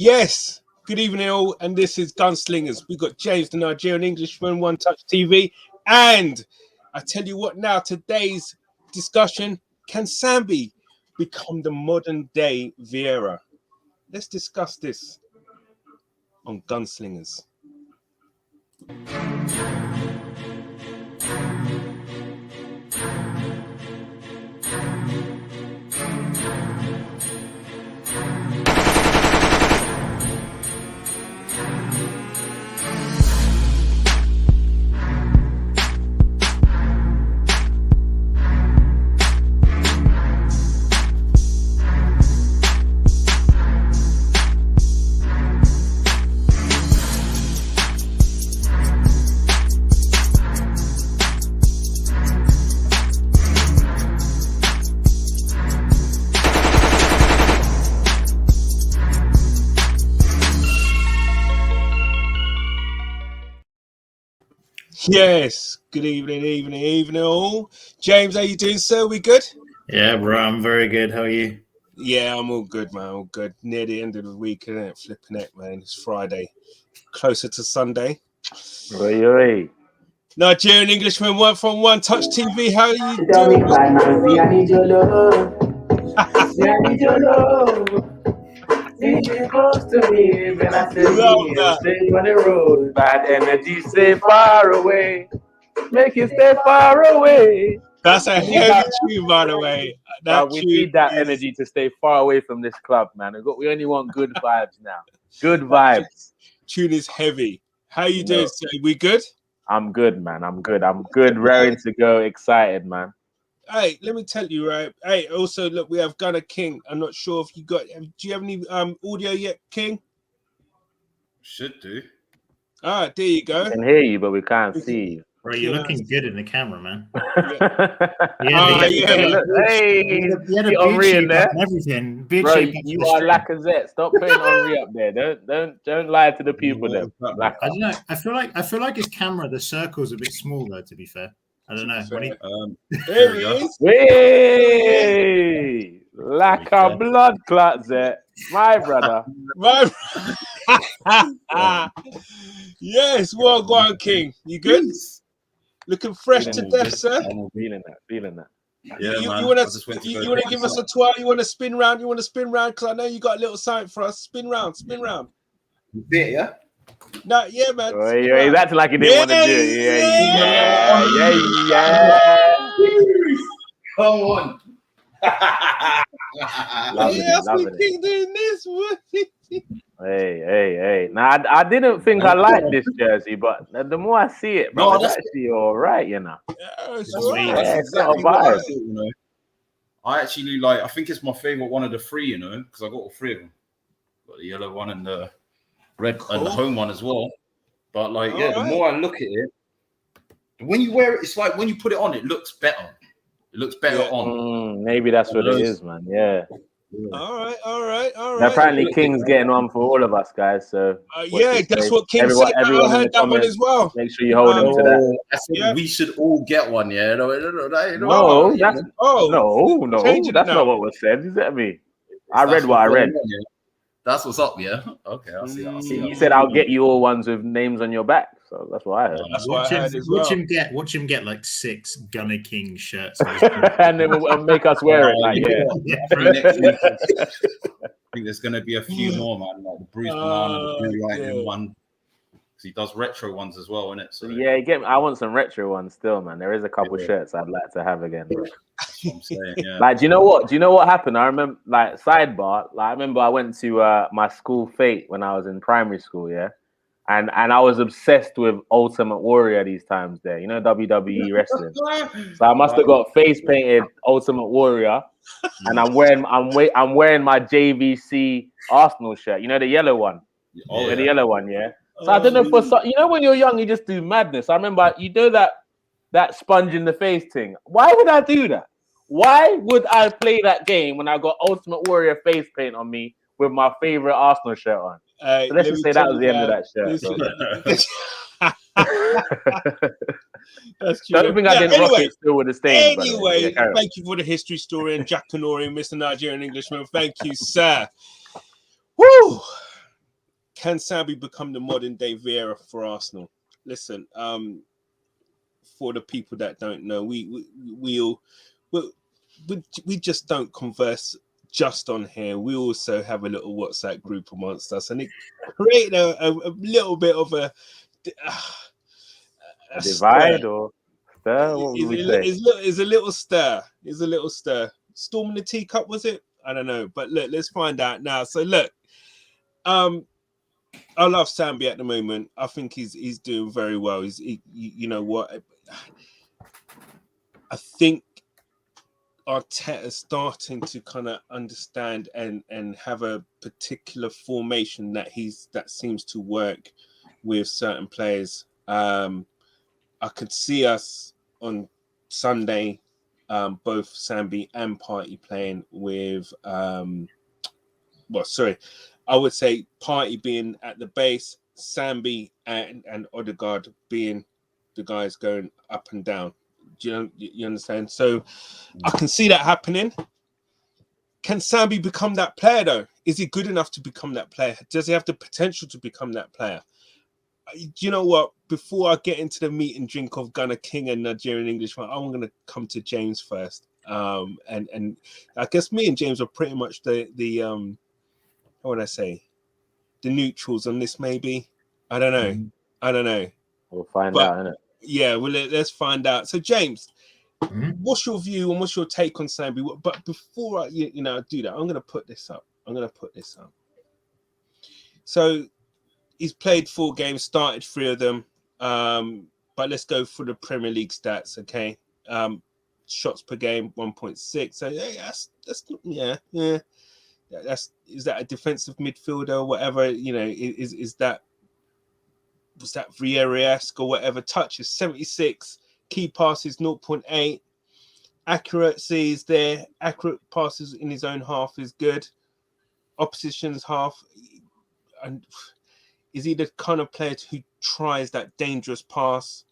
Yes, good evening all, and this is GunSlingerz. We've got James, the Nigerian Englishman, One Touch TV, and I tell you what now, today's discussion, can Sambi become the modern day Vieira? Let's discuss this on GunSlingerz. Yes, good evening all. James, how you doing, sir? We good? Yeah, bro, I'm very good. How are you? Yeah, I'm all good, man. All good. Near the end of the week, isn't it? Flipping it, man. It's Friday. Closer to Sunday. Oi. Nigerian Englishman, One Touch TV. How are you doing? I need your love. I need your love. Stay close to me when I say stay on the road. Bad energy, stay far away. Make you stay far away. That's a heavy tune, by the way. We need that energy to stay far away from this club, man. We only want good vibes now. Good vibes. Tune is heavy. How you doing, sir? We good? I'm good, man. I'm good. Raring to go. Excited, man. Hey, let me tell you, right? Hey, also, look, we have Gunner King. I'm not sure if you got... Do you have any audio yet, King? Should do. All right, there you go. We can hear you, but we can't see you. Bro, you're looking good in the camera, man. Hey, Armoury in there. Everything. Bro, you are Lacazette. Stop putting Armoury up there. Don't lie to the people. There. I don't know. I feel like his camera, the circle's a bit small though. To be fair, I don't know. There he is. Hey, like a blood clot, there, my brother. Yes, well, go on, King. You good? Looking fresh to death, sir. I'm feeling that. Yeah, you man. want to give us a twirl? You want to spin round? Because I know you got a little sign for us. Spin round. Yeah. No, yeah, man. Oh, he's acting like he didn't want to do it. Yeah. Come on. Loving it. King doing this. Hey. Now, I didn't think I liked this jersey, but the more I see it, bro, it's actually all right, you know. It's got a vibe. You know. I actually like. I think it's my favorite one of the three, you know, because I got all three of them. Got the yellow one and the red and the home one as well. But like, the more I look at it, when you wear it, it's like when you put it on, it looks better. It looks better on. Maybe that's what it is, man. Yeah. All right. Apparently, King's getting on for all of us, guys. So that's what King said. I heard that one as well. Make sure you hold him to that. I said we should all get one. Yeah. No, that's not what was said. Is that me? I read what I read. That's what's up. Yeah. Okay. I'll see. He said, "I'll get you all ones with names on your back." So that's what I heard. That's what I heard as well. Watch him get like 6 Gunner King shirts, and then we'll make us wear it. Like, next week, I think there's going to be a few more, man. Like the bruised banana, the blue lightning one. Because he does retro ones as well, innit? So I want some retro ones still, man. There is a couple shirts I'd like to have again. That's what I'm saying. Yeah. Like, do you know what happened? I remember, like, sidebar. Like, I remember I went to my school fete when I was in primary school. Yeah. And I was obsessed with Ultimate Warrior these times there, you know, WWE wrestling. So I must have got face painted Ultimate Warrior, and I'm wearing my JVC Arsenal shirt, you know, the yellow one. The yellow one, yeah. So I don't know you know, when you're young, you just do madness. I remember you do that sponge in the face thing. Why would I do that? Why would I play that game when I got Ultimate Warrior face paint on me with my favorite Arsenal shirt on? So let's just say that was the end of that shirt. That's true. I don't think I didn't rock it still with the stain. Anyway, thank you for the history story and Jack Canori and Mr. Nigerian Englishman. Thank you, sir. Woo! can Sambi become the modern day Vieira for Arsenal? Listen, for the people that don't know, we just don't converse just on here. We also have a little WhatsApp group amongst us, and it created a little bit of a divide or stir. What would we say? It's a little stir. It's a little stir. Storm in the teacup, was it? I don't know, but look, let's find out now. So look, I love Sambi at the moment. I think he's doing very well. You know what? I think Arteta's starting to kind of understand and have a particular formation that seems to work with certain players. I could see us on Sunday, both Sambi and Partey playing with I would say Partey being at the base, Sambi and Odegaard being the guys going up and down. Do you understand? So I can see that happening. Can Sambi become that player though? Is he good enough to become that player? Does he have the potential to become that player? Do you know what? Before I get into the meat and drink of Gunner King and Nigerian English, I'm going to come to James first. And I guess me and James are pretty much the how would I say, the neutrals on this, maybe. I don't know. I don't know. We'll find out, innit? Yeah, well, let's find out. So, James, what's your view and what's your take on Sambi? But before I do that, I'm going to put this up. So, he's played 4 games, started 3 of them. But let's go for the Premier League stats, okay? Shots per game, 1.6. So, yeah. Is that a defensive midfielder or whatever? Was that Vieira-esque or whatever? Touches 76, key passes 0.8, accuracy is there. Accurate passes in his own half is good. Opposition's half, and is he the kind of player who tries that dangerous pass?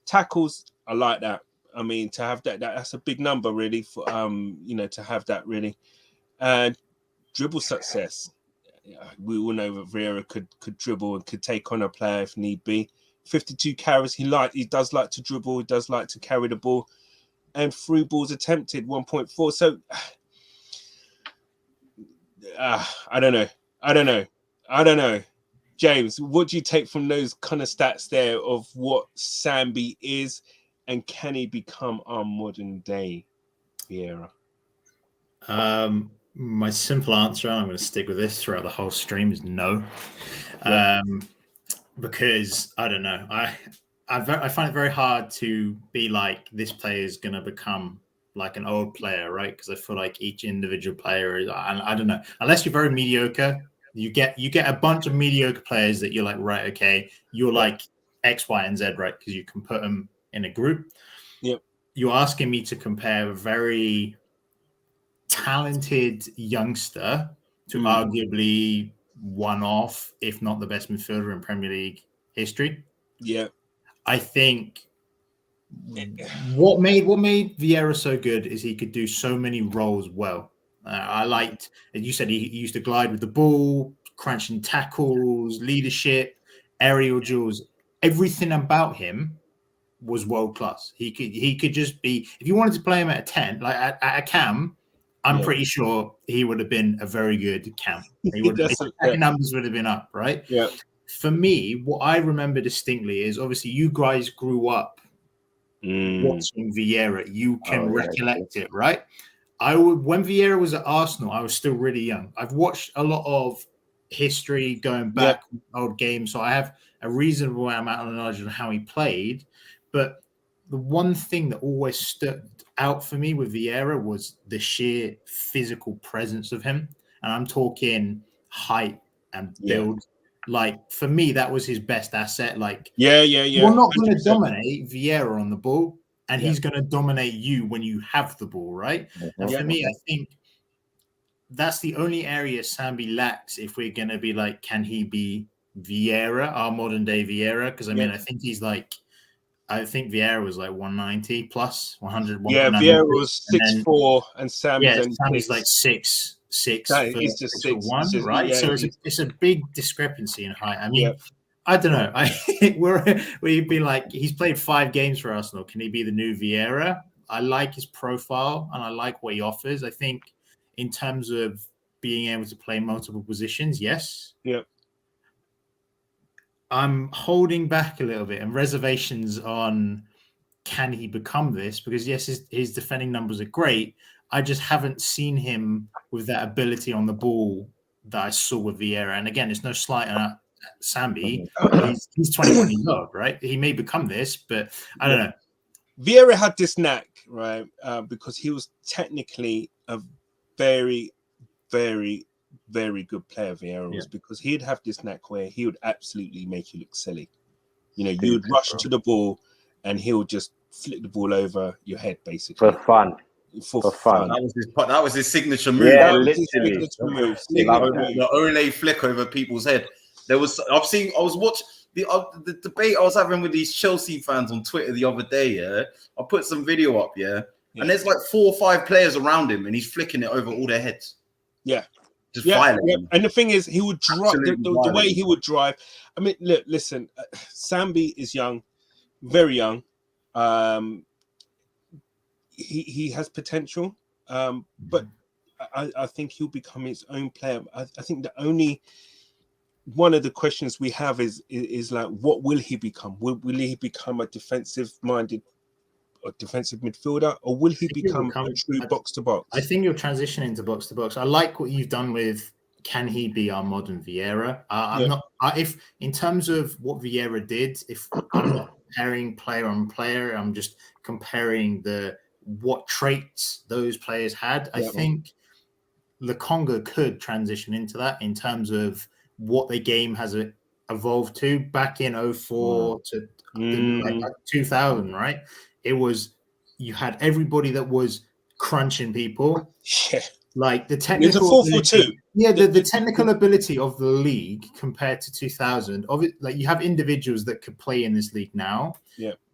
Tackles, I like that. I mean, to have that's a big number really for to have that really. Dribble success. We all know that Vieira could dribble and could take on a player if need be. 52 carries. He does like to dribble. He does like to carry the ball. And 3 balls attempted, 1.4. So I don't know. James, what do you take from those kind of stats there of what Sambi is, and can he become our modern day Vieira? My simple answer, and I'm going to stick with this throughout the whole stream, is no. Because I don't know. I find it very hard to be like, this player is going to become like an old player, right? Because I feel like each individual player is, I don't know. Unless you're very mediocre, you get a bunch of mediocre players that you're like, right, okay, you're like X, Y, and Z, right? Because you can put them in a group. Yep. You're asking me to compare a very talented youngster to arguably one off, if not the best midfielder in Premier League history. Yeah. I think what made Vieira so good is he could do so many roles well. I liked, as you said, he used to glide with the ball, crunching tackles, leadership, aerial duels. Everything about him was world class. He could just be, if you wanted to play him at a 10, like at a cam, I'm pretty sure he would have been a very good cam. He would have, numbers would have been up, right? Yeah. For me, what I remember distinctly is, obviously you guys grew up watching Vieira. You can recollect it, right? When Vieira was at Arsenal, I was still really young. I've watched a lot of history going back, old games, so I have a reasonable amount of knowledge on how he played. But the one thing that always stood out for me with Vieira was the sheer physical presence of him. And I'm talking height and build. Like, for me, that was his best asset. Like, we're not going to dominate Vieira on the ball, and he's going to dominate you when you have the ball, right? And for me, I think that's the only area Sambi lacks if we're going to be like, can he be Vieira, our modern day Vieira? Because, I mean, I think Vieira was like 190 plus 100. Yeah, Vieira was 6'4", and Sambi's Sambi's like 6'6", 6 No, for, it's just 6 for 6. 1, It's just, right? yeah, So it's a big discrepancy in height. I mean, Yeah. I don't know. We've been like, he's played 5 games for Arsenal. Can he be the new Vieira? I like his profile and I like what he offers. I think in terms of being able to play multiple positions, yes. Yeah. I'm holding back a little bit and reservations on can he become this, because yes, his defending numbers are great. I just haven't seen him with that ability on the ball that I saw with Vieira. And again, it's no slight on Sambi. He's 21 years old, right? He may become this, but I don't know. Vieira had this knack, right? Because he was technically a very, very, very good player. Vieira was, because he'd have this knack where he would absolutely make you look silly. You know, you would rush to the ball and he would just flip the ball over your head, basically. For fun. For fun. That was his signature move. Yeah, That was his literally. signature move. The Ole flick over people's head. I was watching the debate I was having with these Chelsea fans on Twitter the other day. Yeah, I put some video up. Yeah, and there's like 4 or 5 players around him, and he's flicking it over all their heads. Yeah, just violent. Yeah. And the thing is, he would drive the way he would drive. I mean, look, listen, Sambi is young, very young. He has potential, but I think he'll become his own player. I think the only one of the questions we have is like, what will he become? Will he become a defensive-minded or defensive midfielder, or will he become a true box-to-box? I think you're transitioning to box-to-box. I like what you've done with, can he be our modern Vieira? If in terms of what Vieira did, if I'm not comparing player on player, I'm just comparing what traits those players had. I think Lokonga could transition into that in terms of what the game has evolved to. Back in 04 to like 2000, right? It was, you had everybody that was crunching people. Yeah. Like the technical ability, the technical ability of the league compared to 2000. Like you have individuals that could play in this league now,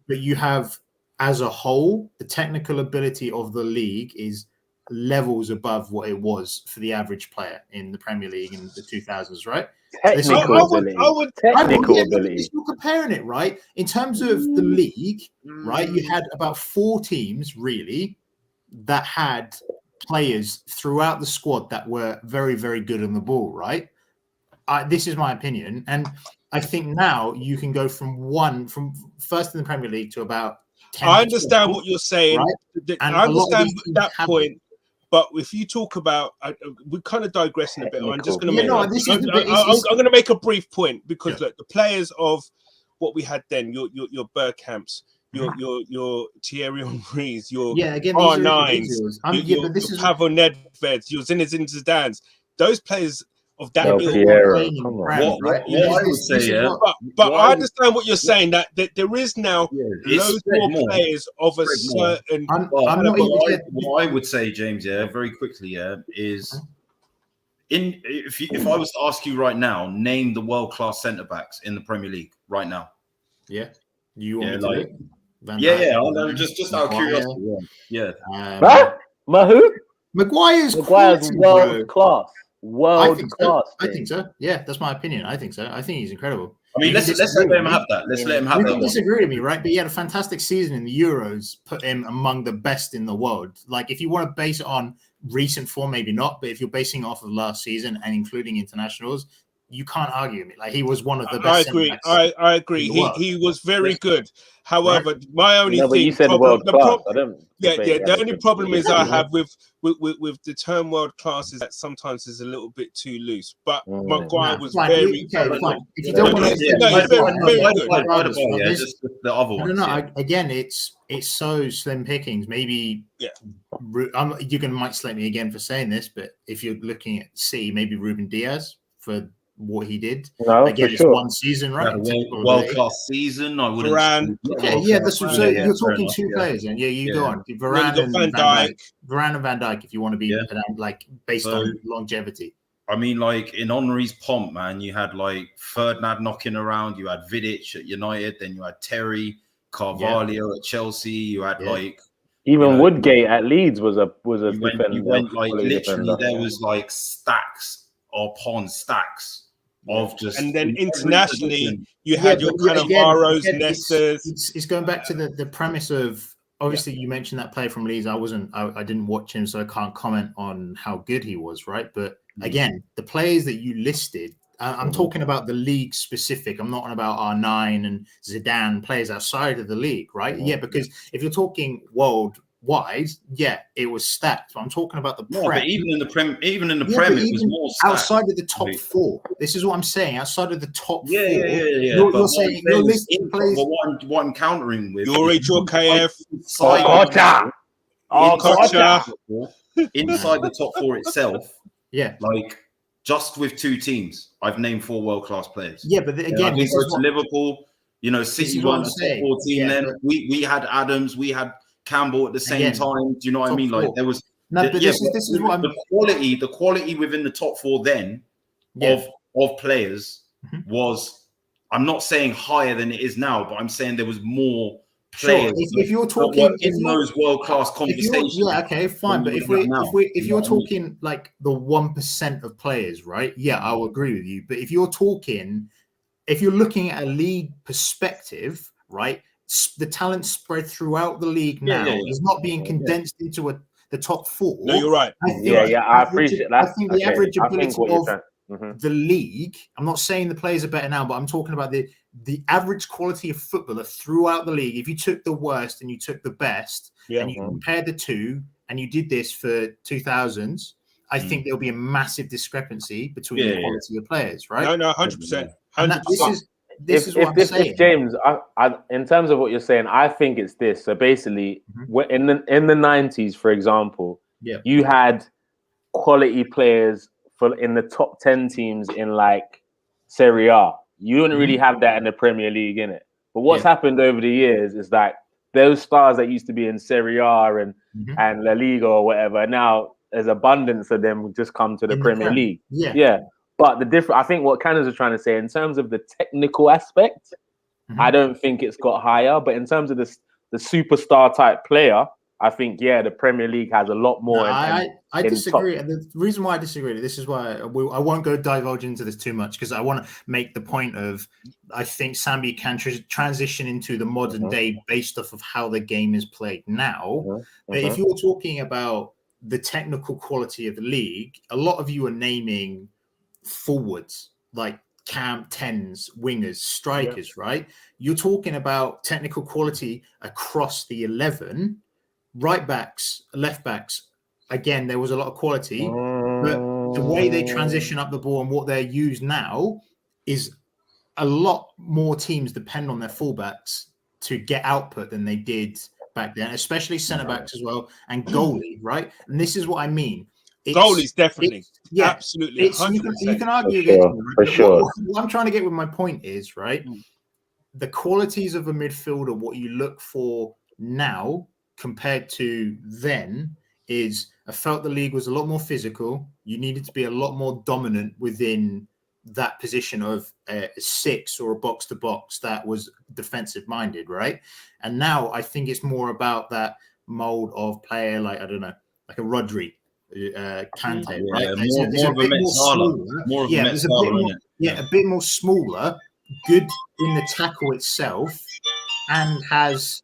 but you have, as a whole, the technical ability of the league is levels above what it was for the average player in the Premier League in the 2000s, right? Technical ability. If you're comparing it, right, in terms of the league, right, you had about 4 teams really that had players throughout the squad that were very, very good on the ball, right? This is my opinion, and I think now you can go from first in the Premier League to about 10. I understand what you're saying. Right? I understand that point. But if you talk about, we're kind of digressing a bit. I'm just going to make. I'm going to make a brief point, because look, the players of what we had then, your Bergkamps, your Thierry Henrys, your R9s, your Pavel Nedveds, your Zinedine Zidanes, those players of that ilk. I would say, but I understand what you're saying, that there is now loads more players of a certain. What I would say, James, very quickly, is if I was to ask you right now, name the world-class centre backs in the Premier League right now. Yeah, you want me to? Just out of curiosity. Who? Maguire's world class. I think so. Yeah, that's my opinion. I think so. I think he's incredible. I mean, let's let him have that. Let's let him have that. You disagree with me, right? But he had a fantastic season in the Euros, put him among the best in the world. Like, if you want to base it on recent form, maybe not. But if you're basing it off of last season and including internationals, you can't argue with me. Like, he was one of the best. I agree. He was very good. However, my only thing. You said world class. The only problem is I have with the term world class is that sometimes is a little bit too loose. But Maguire was very. If you don't want to, just the other one. No. Again, it's so slim pickings. Maybe you might slate me again for saying this, but if you're looking at maybe Ruben Diaz for what he did. Again, it's one season, right? World-class season. I wouldn't. You're talking 2 players, and you go on. Varane and Van Dijk. Varane and Van Dijk, if you want to be like based on longevity. I mean, like in Henry's pomp, man, you had like Ferdinand knocking around. You had Vidic at United. Then you had Terry, Carvalho at Chelsea. You had Even Woodgate at Leeds was a defender. You went like literally there was like stacks upon stacks of just. And then internationally, you had your kind of Barrows, Nesters. It's going back to the premise of. Obviously, you mentioned that player from Leeds. I didn't watch him, so I can't comment on how good he was, right? But again, the players that you listed, I'm talking about the league specific. I'm not on about R9 and Zidane, players outside of the league, right? Yeah, because if you're talking worldwide, yeah, it was stacked. But I'm talking about the Prem. But even in the Prem, it was more stacked. Outside of the top four. This is what I'm saying. Outside of the top four. Yeah. You're saying you're listing players. What I'm countering with. You're KF. Inside the top four itself. Yeah. Like just with two teams, I've named 4 world-class players. Yeah, but again, this is Liverpool. City won a top 4 team. Then we had Adams, we had Campbell at the same time. Do you know what I mean? Like there was. This is what the quality within the top 4 then of players was. I'm not saying higher than it is now, but I'm saying there was more players. If you're talking in those world-class conversations, okay, fine. But if you're talking like the 1% of players, right? Yeah, I'll agree with you. But if you're looking at a league perspective, right? The talent spread throughout the league now is not being condensed into the top 4. No, you're right. I appreciate that. I think the average ability of the league, I'm not saying the players are better now, but I'm talking about the average quality of footballer throughout the league. If you took the worst and you took the best and you compared the two and you did this for 2000s, I think there'll be a massive discrepancy between the quality of players, right? No, 100%. This is what I'm saying. James, I, in terms of what you're saying, I think it's this. So basically, in the 90s, for example, you had quality players in the top 10 teams in like Serie A. You wouldn't really have that in the Premier League, innit? But what's happened over the years is that those stars that used to be in Serie A and La Liga or whatever, now there's abundance of them just come to the Premier League. Yeah. But I think what Cannons are trying to say in terms of the technical aspect, I don't think it's got higher. But in terms of the superstar type player, I think, the Premier League has a lot more. No, I disagree. And the reason why I disagree, this is why I won't go divulge into this too much, because I want to make the point of, I think Sambi can transition into the modern day based off of how the game is played now. But if you're talking about the technical quality of the league, a lot of you are naming forwards like camp 10s, wingers, strikers, right? You're talking about technical quality across the 11. Right backs, left backs, again, there was a lot of quality, but the way they transition up the ball and what they're used now is a lot more teams depend on their fullbacks to get output than they did back then, especially centre backs as well, and goalie, right? And this is what I mean. Goalies, definitely. Absolutely. You can argue against me, for sure. What I'm trying to get with my point is, right, the qualities of a midfielder, what you look for now compared to then is, I felt the league was a lot more physical. You needed to be a lot more dominant within that position of a 6 or a box-to-box that was defensive-minded, right? And now I think it's more about that mold of player like, I don't know, like a Rodri, Kante, right? A bit more smaller, good in the tackle itself, and has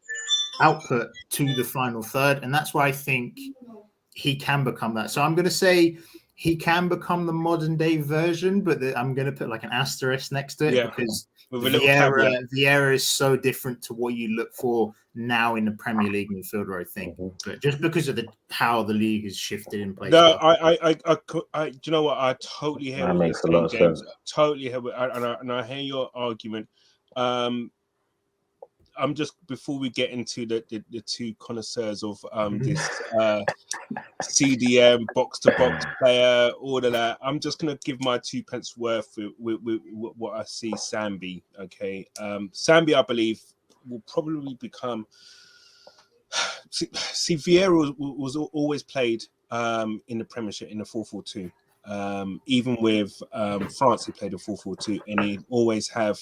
output to the final third, and that's why I think he can become that. So I'm going to say he can become the modern day version, but I'm going to put like an asterisk next to it because Vieira is so different to what you look for now in the Premier League midfielder, I think. But just because of how the league has shifted in place. No, I do you know what? I totally hear what you're saying, James. Totally hear, and I hear your argument. I'm just, before we get into the two connoisseurs of this CDM box-to-box player, all of that, I'm just going to give my 2 pence worth with what I see Sambi. Okay, Sambi, I believe, will probably become. See, Vieira was always played in the Premiership in the 4-4-2. Even with France, he played a 4-4-2, and he always have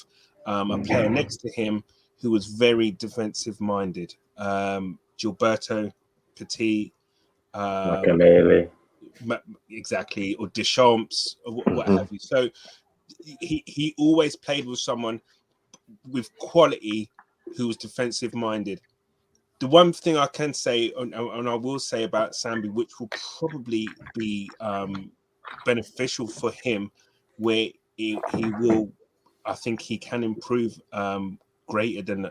a player next to him who was very defensive-minded. Gilberto Petit, Makelele. exactly, or Deschamps, or what have you. So he always played with someone with quality who was defensive minded. The one thing I can say, and I will say about Sambi, which will probably be beneficial for him, where he will, I think he can improve greater than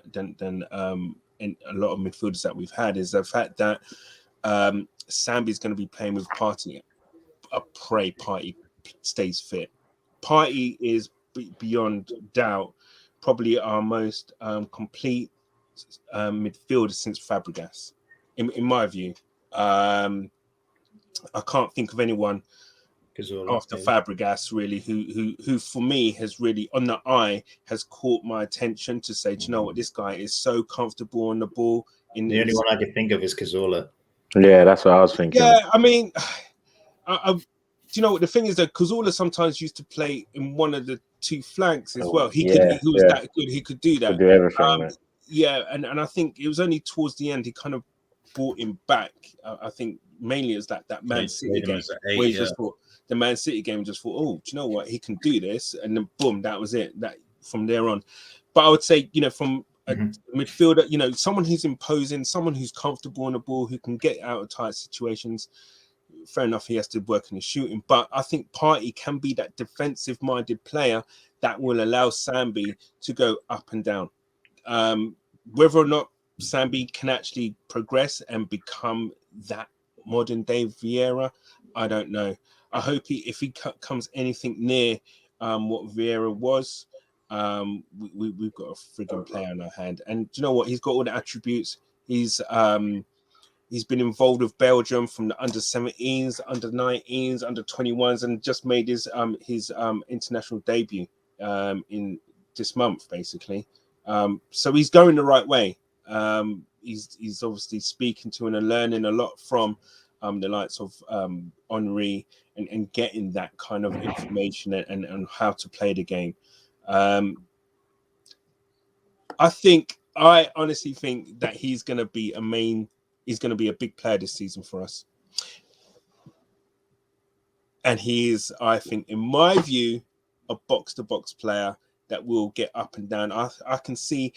in a lot of midfielders that we've had, is the fact that Sambi is going to be playing with Partey. I pray Partey stays fit. Partey is beyond doubt probably our most complete midfielder since Fabregas, in my view. I can't think of anyone after Fabregas really who for me has really on the eye has caught my attention to say, do you know what, this guy is so comfortable on the ball. The only one I could think of is Cazorla. Yeah, that's what I was thinking. Yeah, I mean, do you know what the thing is that Cazorla sometimes used to play in one of the two flanks as well. He was that good. He could do that. Could do everything. Yeah, and I think it was only towards the end he kind of brought him back. I think mainly as that Man City game, where he just thought the Man City game just thought, oh, do you know what, he can do this, and then boom, that was it. That from there on. But I would say, you know, from a midfielder, you know, someone who's imposing, someone who's comfortable on the ball, who can get out of tight situations. Fair enough, he has to work in the shooting, but I think Partey can be that defensive-minded player that will allow Sambi to go up and down. Whether or not Sambi can actually progress and become that modern-day Vieira, I don't know. I hope if he comes anything near what Vieira was, we've got a frigging player on our hand. And do you know what? He's got all the attributes. He's been involved with Belgium from the under-17s, under-19s, under-21s, and just made his international debut in this month, basically. So he's going the right way. He's obviously speaking to and learning a lot from the likes of Armoury and getting that kind of information and how to play the game. I honestly think that he's going to be a big player this season for us. And he is, I think, in my view, a box-to-box player that will get up and down. I can see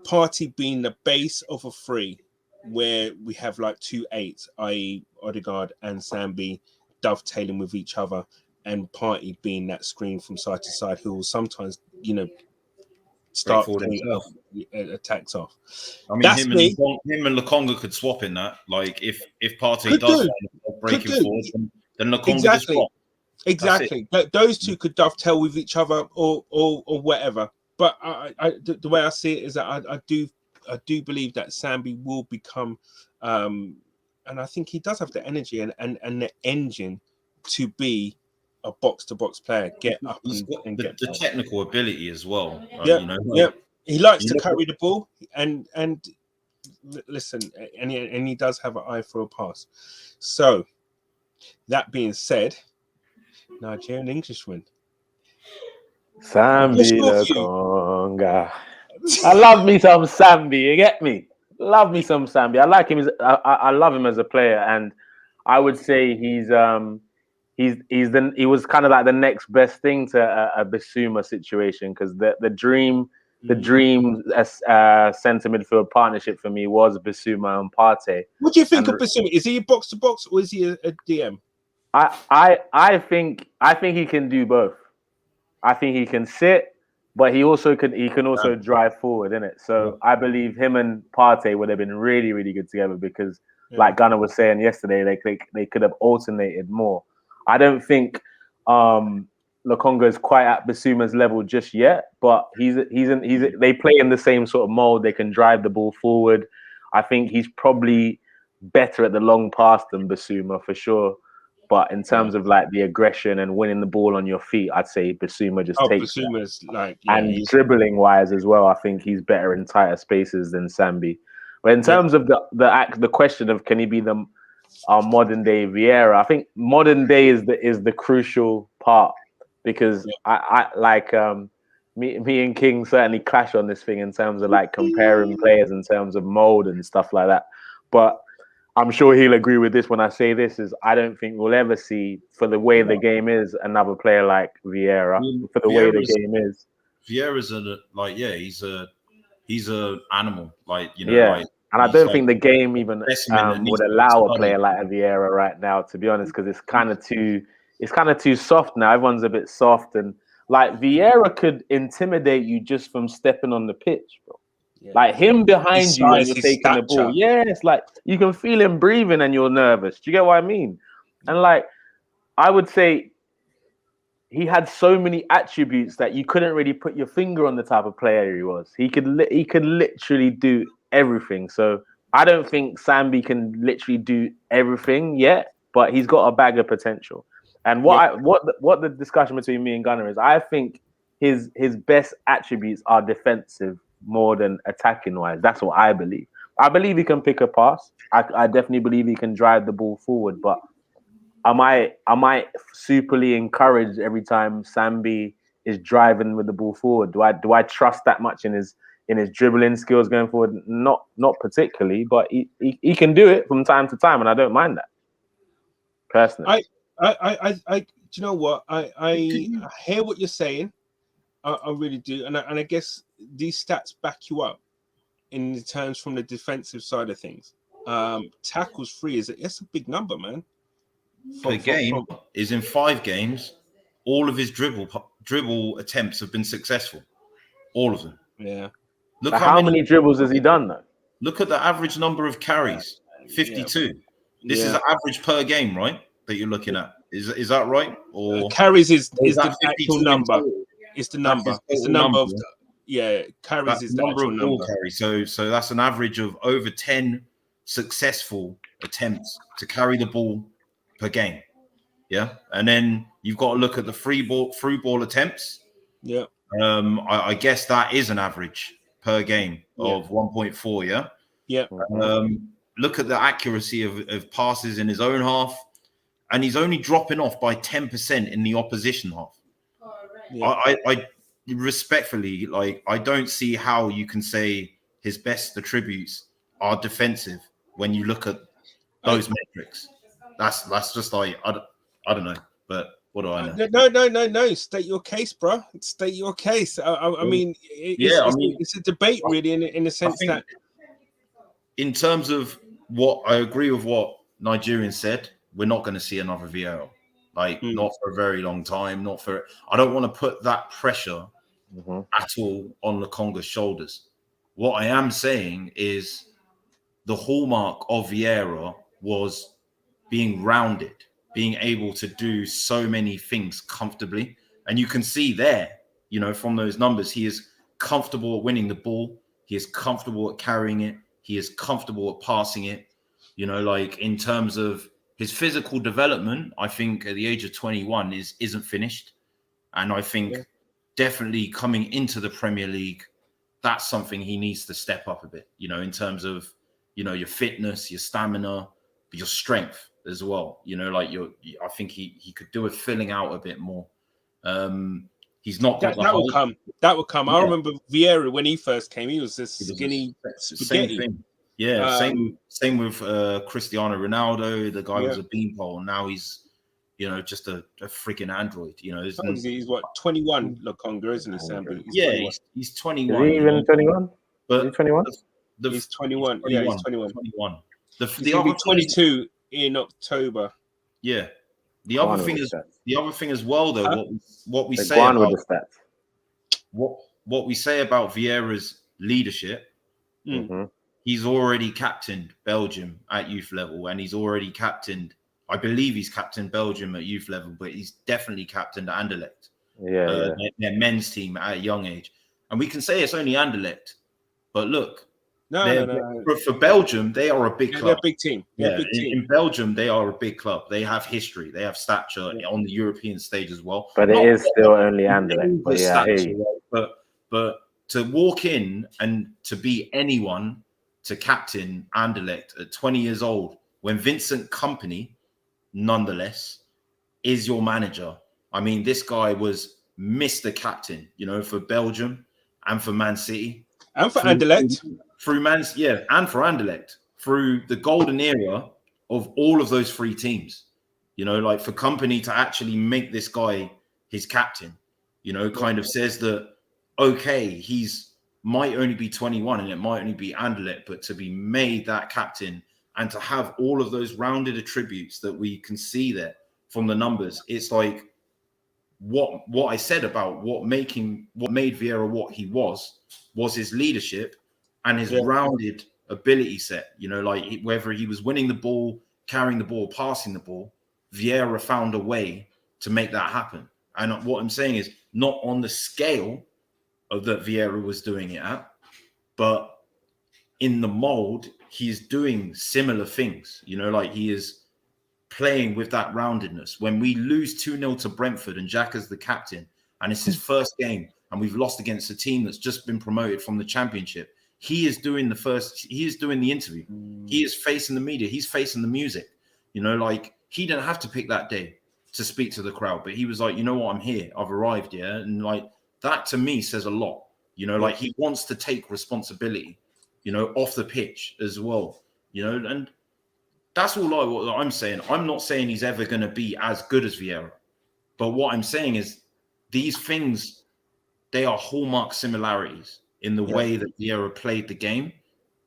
Partey being the base of a three, where we have like 2 8s, i.e. Odegaard and Sambi dovetailing with each other, and Partey being that screen from side to side who will sometimes, you know, start attacks off. I mean, him and Lokonga could swap in that. Like if Partey does breaking forward, then Lokonga just swap. Exactly. Those two could dovetail with each other or whatever. But the way I see it is that I do believe that Sambi will become, and I think he does have the energy and the engine to be a box-to-box player, get up and get the technical ability as well. You know, he likes to carry the ball and listen, and he does have an eye for a pass. So that being said, Nigerian Englishman Sambi Lokonga. I love me some Sambi. You get me? Love me some Sambi. I like him. I love him as a player, and I would say he was kind of like the next best thing to a Bissouma situation, because the dream centre midfield partnership for me was Bissouma and Partey. What do you think of Bissouma? Is he a box to box or is he a DM? I think he can do both. I think he can sit, but he can also drive forward, innit? So I believe him and Partey would have been really, really good together, because like Gunnar was saying yesterday, they could have alternated more. I don't think Lokonga is quite at Bissouma's level just yet, but they play in the same sort of mold. They can drive the ball forward. I think he's probably better at the long pass than Bissouma for sure. But in terms of like the aggression and winning the ball on your feet, I'd say Bissouma just takes Bissouma's that. And dribbling wise as well, I think he's better in tighter spaces than Sambi. But in terms of the question of can he be our modern day Vieira, I think modern day is the crucial part, because I like me and King certainly clash on this thing in terms of like comparing players in terms of mold and stuff like that. But I'm sure he'll agree with this when I say this, is I don't think we'll ever see, for the way the game is, another player like Vieira, for the way the game is. Vieira's he's a animal, like, you know, like, and I don't think the game even would allow a player like a Vieira right now, to be honest, because it's kind of too soft now. Everyone's a bit soft, and like Vieira could intimidate you just from stepping on the pitch, bro. Yeah. Like him behind you when you're taking the ball. Yeah, it's like you can feel him breathing and you're nervous. Do you get what I mean? And like, I would say he had so many attributes that you couldn't really put your finger on the type of player he was. He could literally do everything. So I don't think Sambi can literally do everything yet, but he's got a bag of potential. And what the discussion between me and Gunner is, I think his best attributes are defensive more than attacking wise. That's what I believe. I believe he can pick a pass. I definitely believe he can drive the ball forward, but am I superly encouraged every time Sambi is driving with the ball forward? Do I trust that much in his dribbling skills going forward? Not particularly, but he can do it from time to time, and I don't mind that personally. Do you know what? I hear what you're saying. I really do, and I guess these stats back you up in terms from the defensive side of things. Tackles free it's a big number, man. Per game is in 5 games. All of his dribble attempts have been successful. All of them. Yeah. Look how many dribbles has he done though? Look at the average number of carries. 52. Yeah. This is the average per game, right? That you're looking at. Is that right? Or carries is the actual number. It's the number. It's the number of carries is the actual number. Carries. So that's an average of over 10 successful attempts to carry the ball per game. Yeah. And then you've got to look at the through ball attempts. Yeah. I guess that is an average per game of 1.4. Yeah. Yeah. Look at the accuracy of passes in his own half, and he's only dropping off by 10% in the opposition half. Yeah. I respectfully, like, I don't see how you can say his best attributes are defensive when you look at those metrics. That's just like, I don't know, but what do I know? No. State your case, bro. State your case. I mean, it's a debate really in the sense that, in terms of what I agree with what Nigerian said, we're not going to see another Vieira. Like, not for a very long time. I don't want to put that pressure at all on Lokonga's shoulders. What I am saying is the hallmark of Vieira was being rounded, being able to do so many things comfortably. And you can see there, you know, from those numbers, he is comfortable at winning the ball. He is comfortable at carrying it. He is comfortable at passing it. You know, like, in terms of his physical development, I think at the age of 21 isn't finished. And I think definitely coming into the Premier League, that's something he needs to step up a bit, you know, in terms of, you know, your fitness, your stamina, your strength as well. You know, like, I think he could do with filling out a bit more. He's not got that will come. That will come. Yeah. I remember Vieira when he first came, he was this skinny spaghetti. Same thing. Yeah, same with Cristiano Ronaldo. The guy was a beanpole, and now he's, you know, just a freaking android. You know, he's what, 21, Lokonga, isn't he, Sam? He's 21. Is he even 21? But he's 21. He's 21. Yeah, he's 21. 21. He's gonna be 22 in October. Yeah. The other thing as well, though, what we say about what we say about Vieira's leadership. He's already captained Belgium at youth level, and he's already captained, I believe he's captained Belgium at youth level, but he's definitely captained Anderlecht. Their men's team at a young age. And we can say it's only Anderlecht, but look, no. For Belgium, they are a big club. They're a big team. In Belgium, they are a big club. They have history. They have stature on the European stage as well. But it is still only Anderlecht. But to walk in and to be anyone to captain Anderlecht at 20 years old, when Vincent Kompany, nonetheless, is your manager. I mean, this guy was Mr. Captain, you know, for Belgium and for Man City. And for Anderlecht. And for Anderlecht. through the golden era of all of those three teams. You know, like for Company to actually make this guy his captain, you know, kind of says that, okay, he's might only be 21 and it might only be Anderlecht, but to be made that captain and to have all of those rounded attributes that we can see there from the numbers, it's like what I said about what made Vieira what he was his leadership and his rounded ability set. You know, like whether he was winning the ball, carrying the ball, passing the ball, Vieira found a way to make that happen. And what I'm saying is not on the scale of that Vieira was doing it at, but in the mold, he's doing similar things. You know, like he is playing with that roundedness. When we lose 2-0 to Brentford and Xhaka's the captain, and it's his first game, and we've lost against a team that's just been promoted from the Championship, he is doing the interview. He is facing the media. He's facing the music. You know, like he didn't have to pick that day to speak to the crowd, but he was like, you know what, I'm here. I've arrived, yeah. And like that to me says a lot. You know, like he wants to take responsibility, you know, off the pitch as well. You know, and that's all what I'm saying. I'm not saying he's ever going to be as good as Vieira, but what I'm saying is these things, they are hallmark similarities in the way that Vieira played the game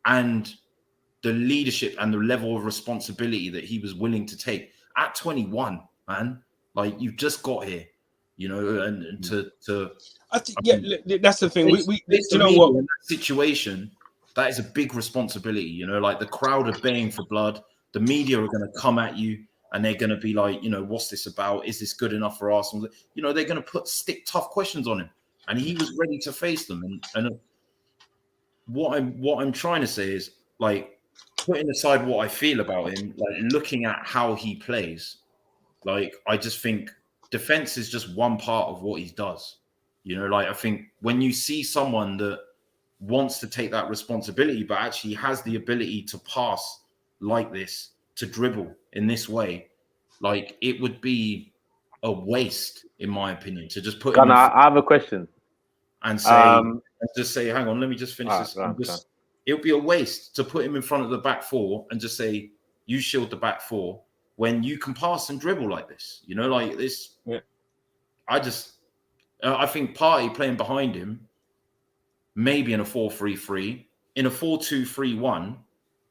and the leadership and the level of responsibility that he was willing to take at 21, man. Like you've just got here, you know, and to I think, that's the thing. We you know what? In that situation, that is a big responsibility. You know, like the crowd are baying for blood. The media are going to come at you and they're going to be like, you know, what's this about? Is this good enough for Arsenal? You know, they're going to stick tough questions on him, and he was ready to face them. And what I'm trying to say is, like, putting aside what I feel about him, like looking at how he plays, like I just think defense is just one part of what he does. You know, like I think when you see someone that wants to take that responsibility, but actually has the ability to pass like this, to dribble in this way, like it would be a waste, in my opinion, to just put him. I have a question. And say, hang on, let me just finish this. It would be a waste to put him in front of the back four and just say, you shield the back four when you can pass and dribble like this. You know, like this. Yeah. I think Partey playing behind him, maybe in a 4-3-3, in a 4-2-3-1,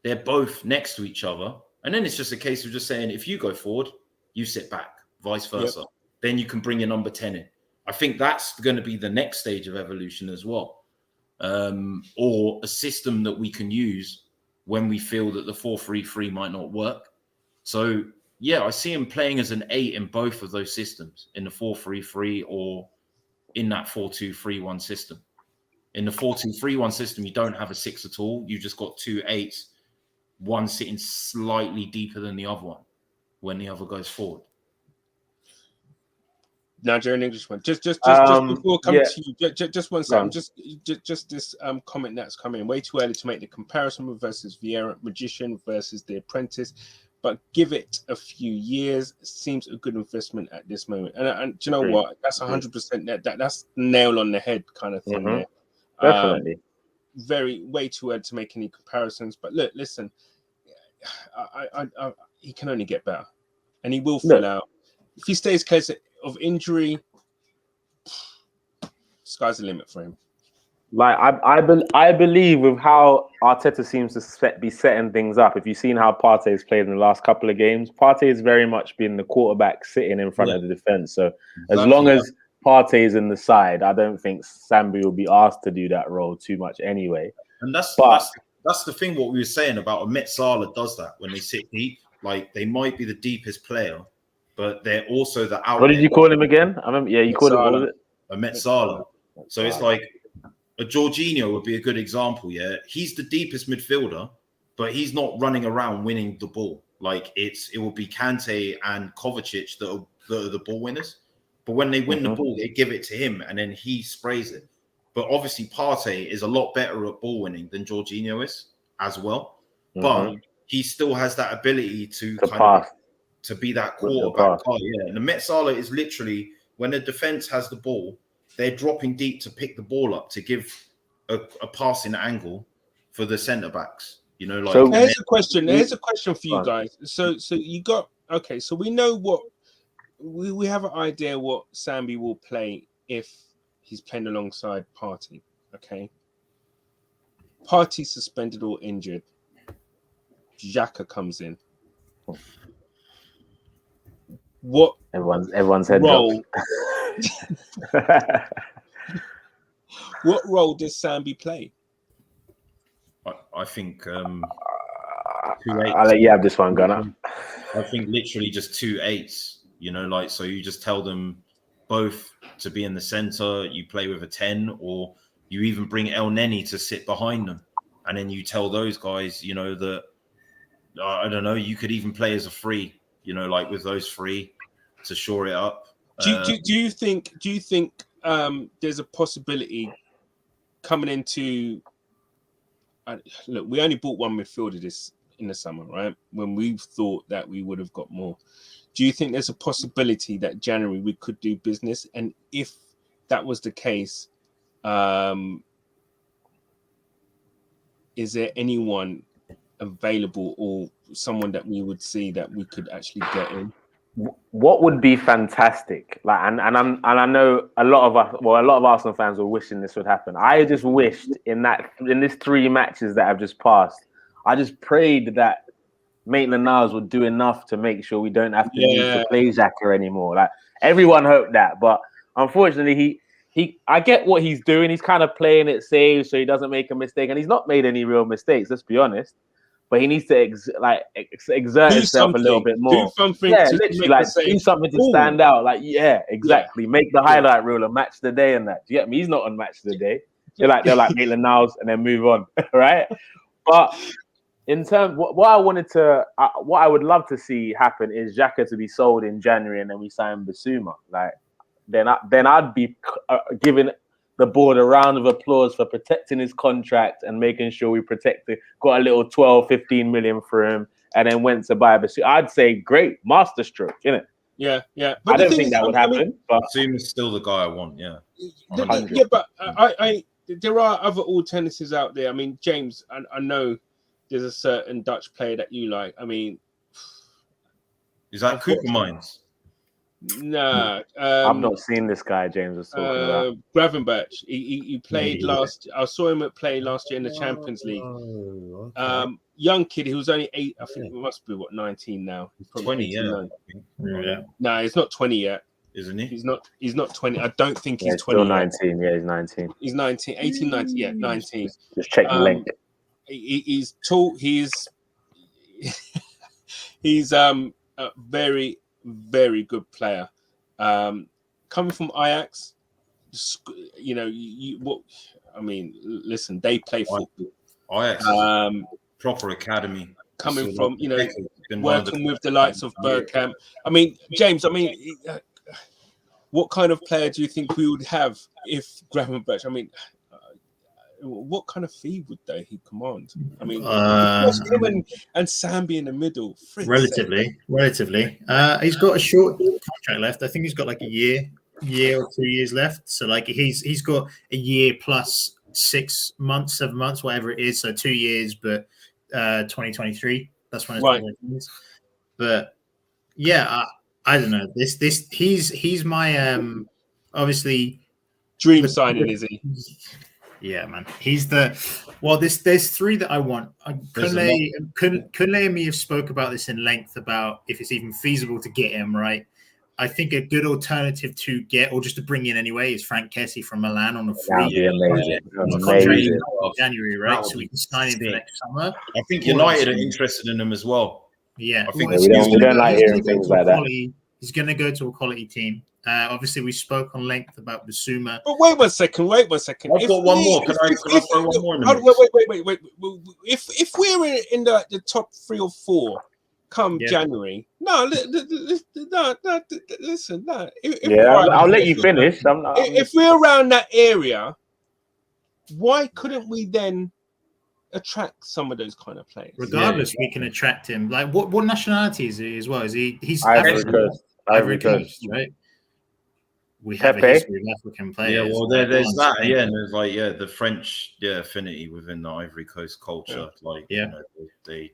they're both next to each other. And then it's just a case of just saying, if you go forward, you sit back, vice versa. Yep. Then you can bring your number 10 in. I think that's going to be the next stage of evolution as well. Or a system that we can use when we feel that the 4-3-3 might not work. So, yeah, I see him playing as an 8 in both of those systems, in the 4-3-3 or in that 4-2-3-1 system. In the 4-2-3-1 system, you don't have a 6 at all. You just got 2 8s, one sitting slightly deeper than the other one when the other goes forward. Nigerian Englishman. Just before coming to you, just one second. Just this comment that's coming. Way too early to make the comparison versus Vieira, Magician versus The Apprentice, but give it a few years. Seems a good investment at this moment. And do you know what? That's 100%. That's nail on the head kind of thing. There. Definitely. Way too early to make any comparisons. But look, listen, he can only get better, and he will fill out. If he stays close of injury, sky's the limit for him. Like I believe with how Arteta seems to be setting things up. If you've seen how Partey's played in the last couple of games, Partey has very much been the quarterback sitting in front of the defense. So as long as Partey's in the side, I don't think Sambi will be asked to do that role too much anyway. And that's the thing. What we were saying about Ahmed Salah does that when they sit deep. Like they might be the deepest player, but they're also the outlet. What did you call him again? I remember. Yeah, you called him Ahmed Salah. So it's like a Jorginho would be a good example. Yeah, he's the deepest midfielder, but he's not running around winning the ball. Like it will be Kante and Kovacic that are the ball winners. But when they win the ball, they give it to him, and then he sprays it. But obviously, Partey is a lot better at ball winning than Jorginho is as well. But he still has that ability to be that quarterback. And the Met Salah is literally, when the defense has the ball, they're dropping deep to pick the ball up to give a passing angle for the centre backs. You know, like So- Here's a question. Here's a question for you guys. So you got okay. So we know what we have an idea what Sambi will play if he's playing alongside Partey. Okay. Partey suspended or injured. Xhaka comes in. What everyone's head role? dropped. What role does Sambi play? I think 2 I'll let you have this one, Gunnar. I think literally just 2 8s, you know, like, so you just tell them both to be in the center, you play with a 10, or you even bring El Neni to sit behind them. And then you tell those guys, you know, that, I don't know, you could even play as a free, you know, like with those 3 to shore it up. Do you think there's a possibility coming into look, we only bought one midfielder this in the summer, right? When we thought that we would have got more. Do you think there's a possibility that January we could do business? And if that was the case, is there anyone available or someone that we would see that we could actually get in? What would be fantastic, like, and I know a lot of Arsenal fans were wishing this would happen. I just wished in this 3 matches that have just passed, I just prayed that Maitland-Niles would do enough to make sure we don't have to need to play Xhaka anymore. Like, everyone hoped that, but unfortunately, I get what he's doing. He's kind of playing it safe so he doesn't make a mistake, and he's not made any real mistakes. Let's be honest. But he needs to exert himself a little bit more. Do something. Yeah, literally, like, do something to stand out. Like, yeah, exactly. Yeah. Make the highlight reel a match of the day and that. Do you get me? He's not on match of the day. They're like Maitland-Niles and then move on, right? But in terms, what I would love to see happen is Xhaka to be sold in January and then we sign Bissouma. Like, then I'd be giving the board a round of applause for protecting his contract and making sure we got a little 12, 15 million for him and then went to buy Bissouma. I'd say great, masterstroke, innit? Yeah. But I don't think that would happen. But Bissouma's still the guy I want, yeah. Yeah, but I there are other alternatives out there. I mean, James, I know there's a certain Dutch player that you like. I mean, is that Cooper Mines? Nah, I've not seen this guy James was talking about. Gravenberch. He played last. I saw him play last year in the Champions League. Okay. Young kid. He was only 8. I think he must be 19 now. He's 20, yeah. No, he's not 20 yet. Isn't he? He's not 20. I don't think he's 20. Still 19. Yeah, he's 19. He's 19. 18, 19. Yeah, 19. Just check the link. He's tall. He's a very, very good player. Coming from Ajax, you know, listen, they play football. Ajax, proper academy. Coming from, you know, working with the likes of Bergkamp. I mean, James, what kind of player do you think we would have if Gravenberch? I mean, what kind of fee would he command? I mean, him and Sambi in the middle. Relatively. He's got a short contract left. I think he's got like a year or 2 years left. So like he's got a year plus 6 months, 7 months, whatever it is. So 2 years, but 2023. That's when it's right. But yeah, I don't know. He's my obviously dream signing, is he? Yeah, man. He's there's 3 that I want. Kunle and me have spoke about this in length about if it's even feasible to get him, right? I think a good alternative to get, or just to bring in anyway, is Frank Kessie from Milan on a free. Amazing. January, right? So we can sign him for next summer. I think United are interested in him as well. Yeah. I think we don't like hearing things like that. He's going to go to a quality team. Obviously, we spoke on length about Bissouma. But wait one second. I've got one more. Can I throw one more in the mix? Wait. If we're in the top 3 or 4 come January, listen. I'll let you finish. If we're around that area, why couldn't we then attract some of those kind of players? Regardless, we can attract him. Like, what nationality is he as well? He's Ivory Coast, right? we have a history of African players. Yeah, well, there's that. Yeah, and there's like the French affinity within the Ivory Coast culture. Like they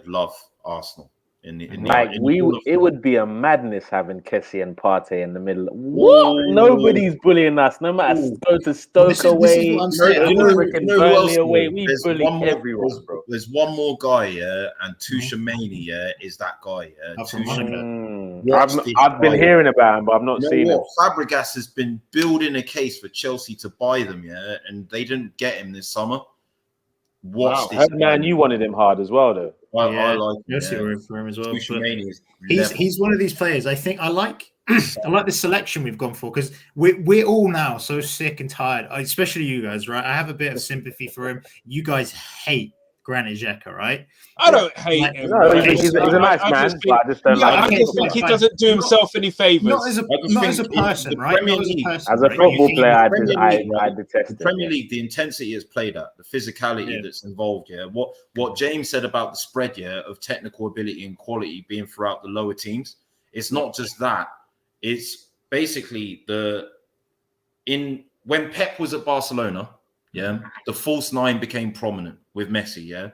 love Arsenal. It would be a madness having Kessie and Partey in the middle. What? Nobody's bullying us. No matter go to Stoke away, Burnley away. We bully everyone, bro. There's one more guy, and Tuchemani, is that guy. I've been hearing about him, but I've not seen him. Fabregas has been building a case for Chelsea to buy them, and they didn't get him this summer. Watch this. Man, you wanted him hard as well, though. I like him for him as well. He's one of these players. I think I like the selection we've gone for, because we're all now so sick and tired, especially you guys, right? I have a bit of sympathy for him. You guys hate Granit Xhaka, right? I don't hate him. No, he's a nice man, but I just don't like him. I just think he doesn't do himself any favours. Not as a person, right? As a football player, I detest the Premier League. The intensity is played at, the physicality that's involved. What James said about the spread, of technical ability and quality being throughout the lower teams. It's not just that. It's basically when Pep was at Barcelona. The false nine became prominent with Messi.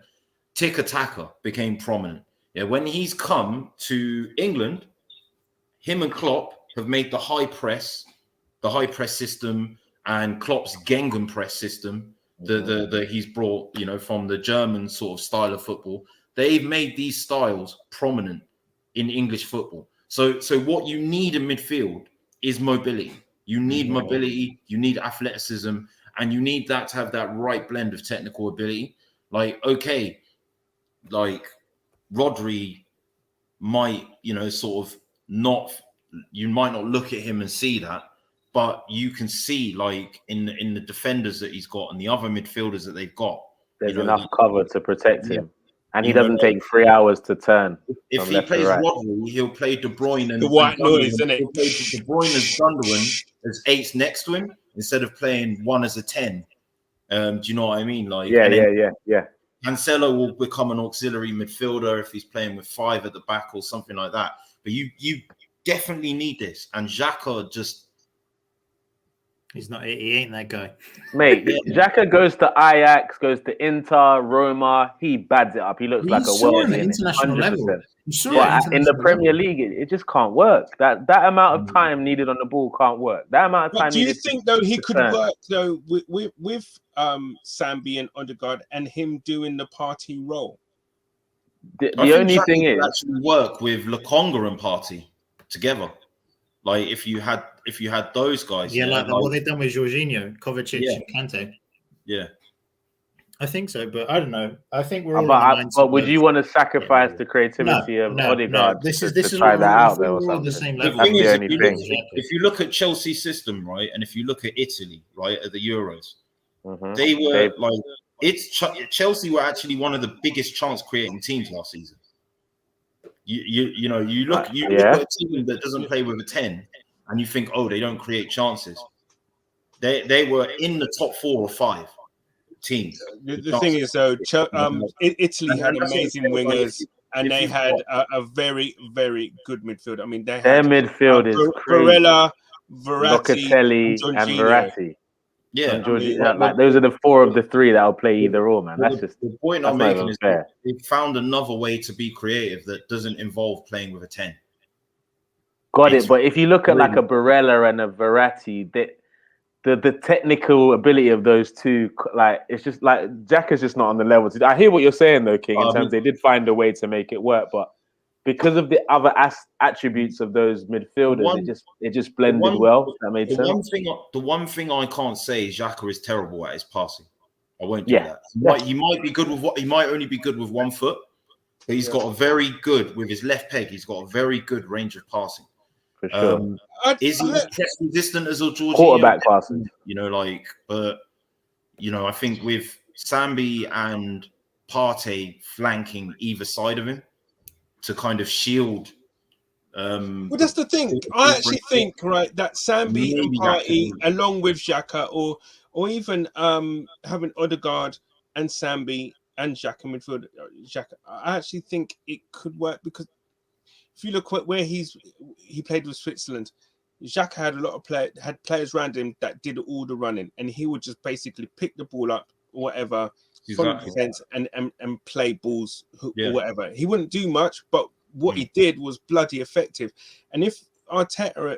Tiki-taka became prominent. When he's come to England, him and Klopp have made the high press system, and Klopp's Gegenpress system that he's brought, from the German sort of style of football. They've made these styles prominent in English football. So what you need in midfield is mobility. You need mobility. You need athleticism. And you need that to have that right blend of technical ability. Rodri might, sort of not, you might not look at him and see that, but you can see, in the defenders that he's got and the other midfielders that they've got. There's enough cover to protect him. And he doesn't take 3 hours to turn. If he plays Rodri, he'll play De Bruyne and the white noise, isn't it? He'll play De Bruyne as Gundogan as 8s next to him, instead of playing 1 as a 10. Do you know what I mean? Cancelo will become an auxiliary midfielder if he's playing with 5 at the back or something like that. But you definitely need this. And Xhaka just... He ain't that guy. Mate, Xhaka goes to Ajax, goes to Inter, Roma. He bads it up. He looks like a world international level. But in the Premier League, it just can't work. That amount of time needed on the ball can't work. That amount of time. Do you think though he could work though with Sambi and Odegaard and him doing the party role? The only thing is actually work with Lokonga and Partey together. If you had those guys, what they've done with Jorginho, Kovacic, and Kante. Yeah, I think so, but I don't know. I think we're all. But would you want to sacrifice the creativity of Odegaard? This is try that out there or something. The same level. That's the only thing. If you look at Chelsea's system, right, and if you look at Italy, right, at the Euros, they were Chelsea were actually one of the biggest chance creating teams last season. You look at a team that doesn't play with a 10, and you think, they don't create chances. They were in the top 4 or 5 teams. The thing is, though, Italy had amazing wingers, and they had a very, very good midfield. I mean, they had their midfield is Barella, Verratti, Locatelli, and Verratti. Yeah, those are the 4 of the 3 that'll play either or, man. That's just the point I'm making is they found another way to be creative that doesn't involve playing with a 10. Got it, but if you look at a Barella and a Verratti, the technical ability of those two, it's just Xhaka's just not on the level. I hear what you're saying though, King. In terms, they did find a way to make it work, but because of the other attributes of those midfielders, it just blended well. That made sense. The one thing I can't say is Xhaka is terrible at his passing. I won't do that. He might be good with he might only be good with 1 foot, but he's got a very good with his left peg. He's got a very good range of passing. For sure. Is he as press resistant as Jorginho? Quarterback passing. But I think with Sambi and Partey flanking either side of him to kind of shield. Well, that's the thing. I actually think that Sambi and Partey, along with Xhaka, or even having Odegaard and Sambi and Xhaka midfield, I actually think it could work, because if you look at where he played with Switzerland, Xhaka had a lot of players around him that did all the running, and he would just basically pick the ball up or whatever from defense and play balls or whatever. He wouldn't do much, but what he did was bloody effective. And if Arteta,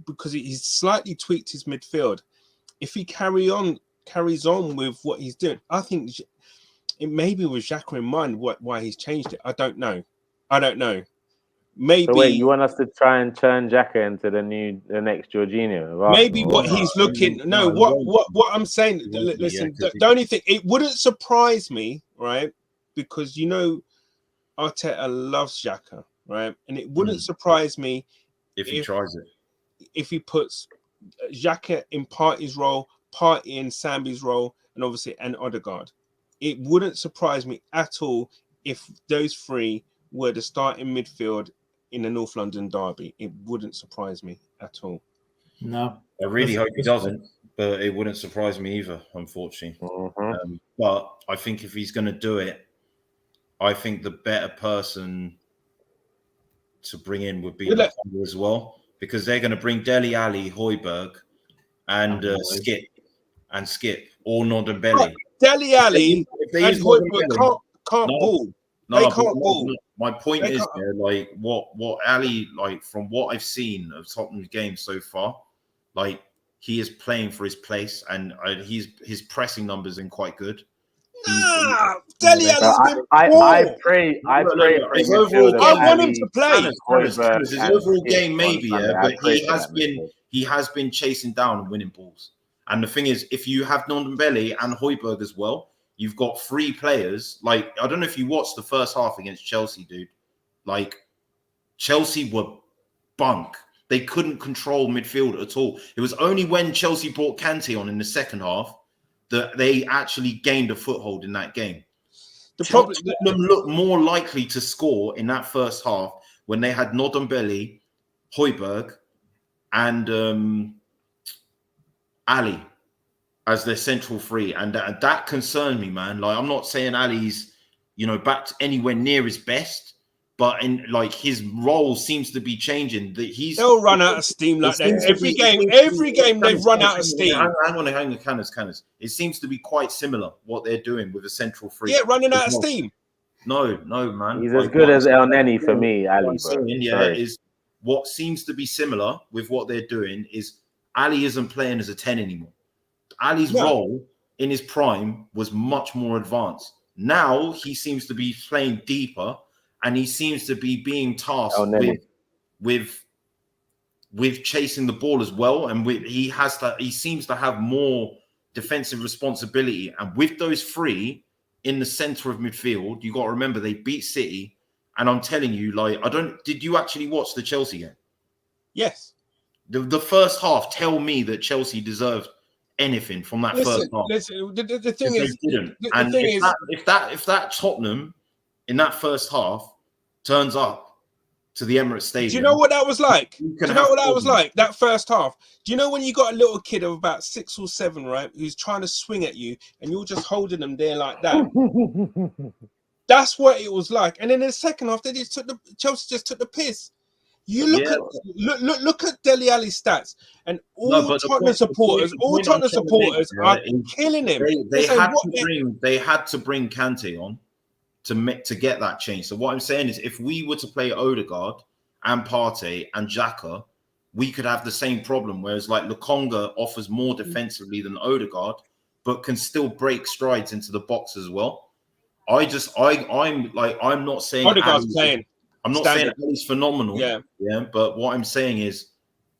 because he's slightly tweaked his midfield, if he carries on with what he's doing, I think it may be with Xhaka in mind why he's changed it. I don't know. Maybe. So wait, you want us to try and turn Xhaka into the next Jorginho? Maybe what he's looking. No, what I'm saying. Listen, the only thing, it wouldn't surprise me, right? Because Arteta loves Xhaka, right? And it wouldn't surprise me if he tries it. If he puts Xhaka in Partey's role, Partey in Sambi's role, and obviously and Odegaard. It wouldn't surprise me at all if those three were to start in midfield in the North London derby. It wouldn't surprise me at all. No, I really hope he doesn't, but it wouldn't surprise me either, unfortunately. But I think if he's going to do it, I think the better person to bring in would be Lokonga as well, because they're going to bring Dele Alli, Højbjerg, and Skip, or Ndombele. Dele Alli and Højbjerg can't ball. No, they can't ball. My point is, like what Ali, like from what I've seen of Tottenham's game so far, like he is playing for his place, and his pressing numbers are quite good. Dele Alli's I pray. I want him to play. His overall game, maybe, but he has been chasing down and winning balls. And the thing is, if you have Ndombele and Højbjerg as well, you've got three players. Like, I don't know if you watched the first half against Chelsea, dude. Like, Chelsea were bunk. They couldn't control midfield at all. It was only when Chelsea brought Kante on in the second half that they actually gained a foothold in that game. Tottenham looked more likely to score in that first half when they had Ndombele, Højbjerg, and Ali as their central three, and that concerned me, man. Like, I'm not saying Ali's, back to anywhere near his best, but in like his role seems to be changing. They'll run out of steam like that every game. They've run out of steam. Hang on, Canners. It seems to be quite similar what they're doing with a central three. Yeah, running out of steam. No, man. He's as good as El Neni for me, Ali. Is what seems to be similar with what they're doing is Ali isn't playing as a 10 anymore. Ali's role in his prime was much more advanced. Now he seems to be playing deeper, and he seems to be being tasked with chasing the ball as well. And he seems to have more defensive responsibility. And with those three in the center of midfield, you got to remember they beat City. And I'm telling you, did you actually watch the Chelsea game? Yes. The first half, tell me that Chelsea deserved anything from that first half. The thing is, if that Tottenham in that first half turns up to the Emirates Stadium, do you know what that was like? That first half. Do you know when you got a little kid of about 6 or 7, right, who's trying to swing at you, and you're just holding them there like that? That's what it was like. And then in the second half, Chelsea just took the piss. You look at Dele Alli's stats, and all Tottenham supporters are killing him. They had to bring Kante on to get that change. So what I'm saying is, if we were to play Odegaard and Partey and Xhaka, we could have the same problem. Whereas like Lokonga offers more defensively than Odegaard, but can still break strides into the box as well. I'm not saying Odegaard's playing. I'm not saying he's phenomenal, but what I'm saying is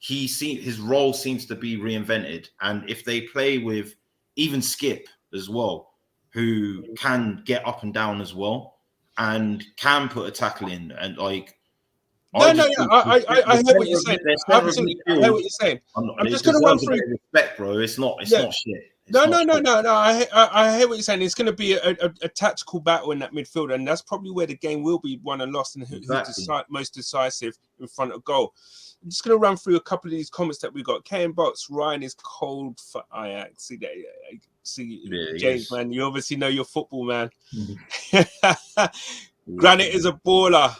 his role seems to be reinvented. And if they play with even Skip as well, who can get up and down as well and can put a tackle in, and like I hear what you're saying. Absolutely, I hear what you're saying. I'm just going to run through respect, bro. It's not shit. No. I hear what you're saying. It's going to be a tactical battle in that midfield, and that's probably where the game will be won and lost, and who's most decisive in front of goal. I'm just going to run through a couple of these comments that we got. K Box, Ryan is cold for Ajax. James, man, you obviously know your football, man. Granite is a baller.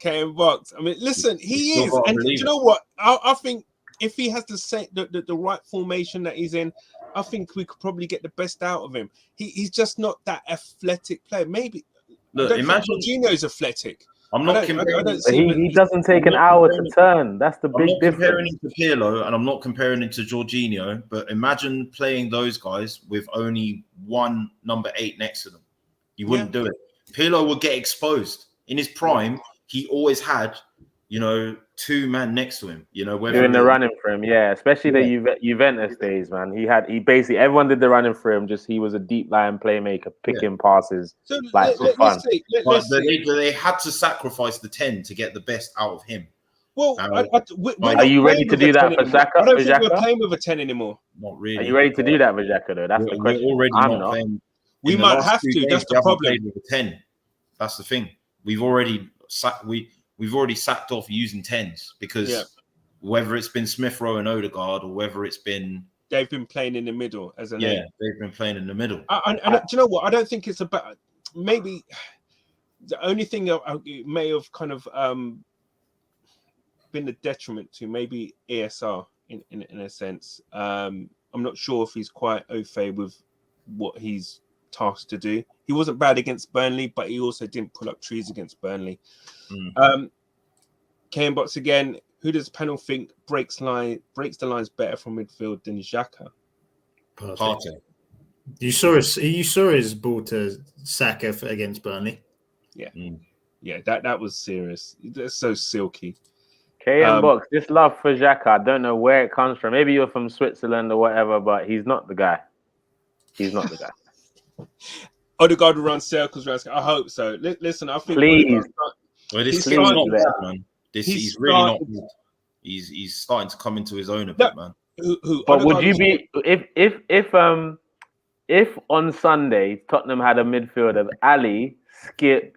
K Box. I mean, listen, he is, and you know what? I think if he has the right formation that he's in, I think we could probably get the best out of him. He's just not that athletic player. Maybe Look, imagine Jorginho's athletic. I'm not comparing. He doesn't take an hour to turn. That's the big difference. I'm not comparing him to Pirlo, and I'm not comparing him to Jorginho. But imagine playing those guys with only one number 8 next to them. You wouldn't do it. Pirlo would get exposed. In his prime, he always had, 2 men next to him. Doing the running for him, especially the Juventus days, man. He basically everyone did the running for him. Just he was a deep line playmaker, picking passes. So let's see. They had to sacrifice the 10 to get the best out of him. Well, are you ready to do that for Xhaka? I don't think we're playing with a 10 anymore. Not really. Are you ready to do that for Xhaka, though? That's the question. We're already I'm not not. playing. We might have to. That's the problem. Played with a 10. That's the thing. We've already sacked off using 10s because whether it's been Smith Rowe and Odegaard or whether it's been they've been playing in the middle as a they've been playing in the middle. And do you know what? I don't think it's about maybe the only thing it may have kind of been a detriment to maybe ESR in a sense. I'm not sure if he's quite au fait with what he's tasked to do. He wasn't bad against Burnley, but he also didn't pull up trees against Burnley. KM Box again. Who does panel think breaks the lines better from midfield than Xhaka? Partey. You saw his ball to Saka against Burnley. Yeah, that was serious. That's so silky. KM Box, this love for Xhaka, I don't know where it comes from. Maybe you're from Switzerland or whatever, but he's not the guy. He's not the guy. Odegaard will run circles around. I hope so. Listen, I think. Please. This is not bad, man. He's really not good. He's starting to come into his own a bit, man. But would you be if on Sunday Tottenham had a midfield of Ali, Skip,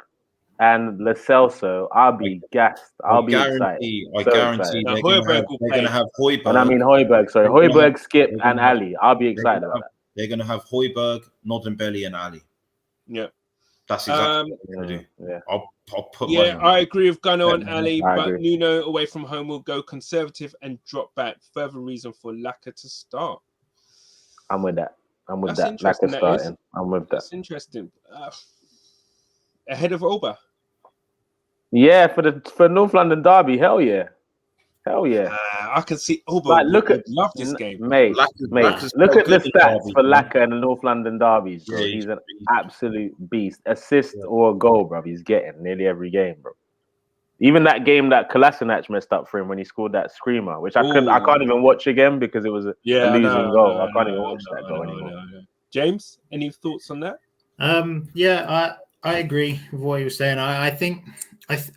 and Lo Celso, I'll be gassed. I'll be excited. I guarantee they're going to have Højbjerg. And I mean Højbjerg, sorry. Højbjerg, Skip, and Ali. I'll be excited about that. They're going to have Højbjerg, Nodembele, and Ali. Yeah. That's exactly what they're going to do. Yeah. I'll put I agree with Gunnar and Ali, I but agree. Nuno away from home will go conservative and drop back. Further reason for Laka to start. I'm with that. That's Laka interesting, that starting. I'm with that. That's interesting. Ahead of Oba. Yeah, for North London Derby, hell yeah. I can see Oba. Like, love this game, mate. Laka's Look at the stats derby, for man. Laka and the North London derbies, bro. Yeah, he's an absolute beast. Assist or a goal, bro. He's getting nearly every game, bro. Even that game that Kolasinac messed up for him when he scored that screamer, which I can't even watch again because it was a losing goal. I can't even watch that goal anymore. No. James, any thoughts on that? I agree with what you were saying. I think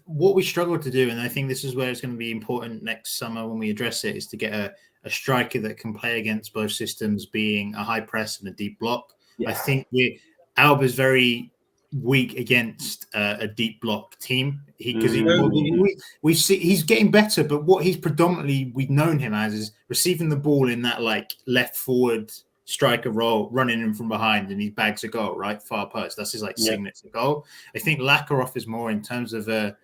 what we struggle to do, and I think this is where it's going to be important next summer when we address it, is to get a striker that can play against both systems, being a high press and a deep block. Yeah. I think Alba's very weak against a deep block team because we see he's getting better, but what he's predominantly we've known him as is receiving the ball in that like left forward striker role, running in from behind, and he bags a goal, right? Far post. That's his signature goal. I think Laka offers more in terms of a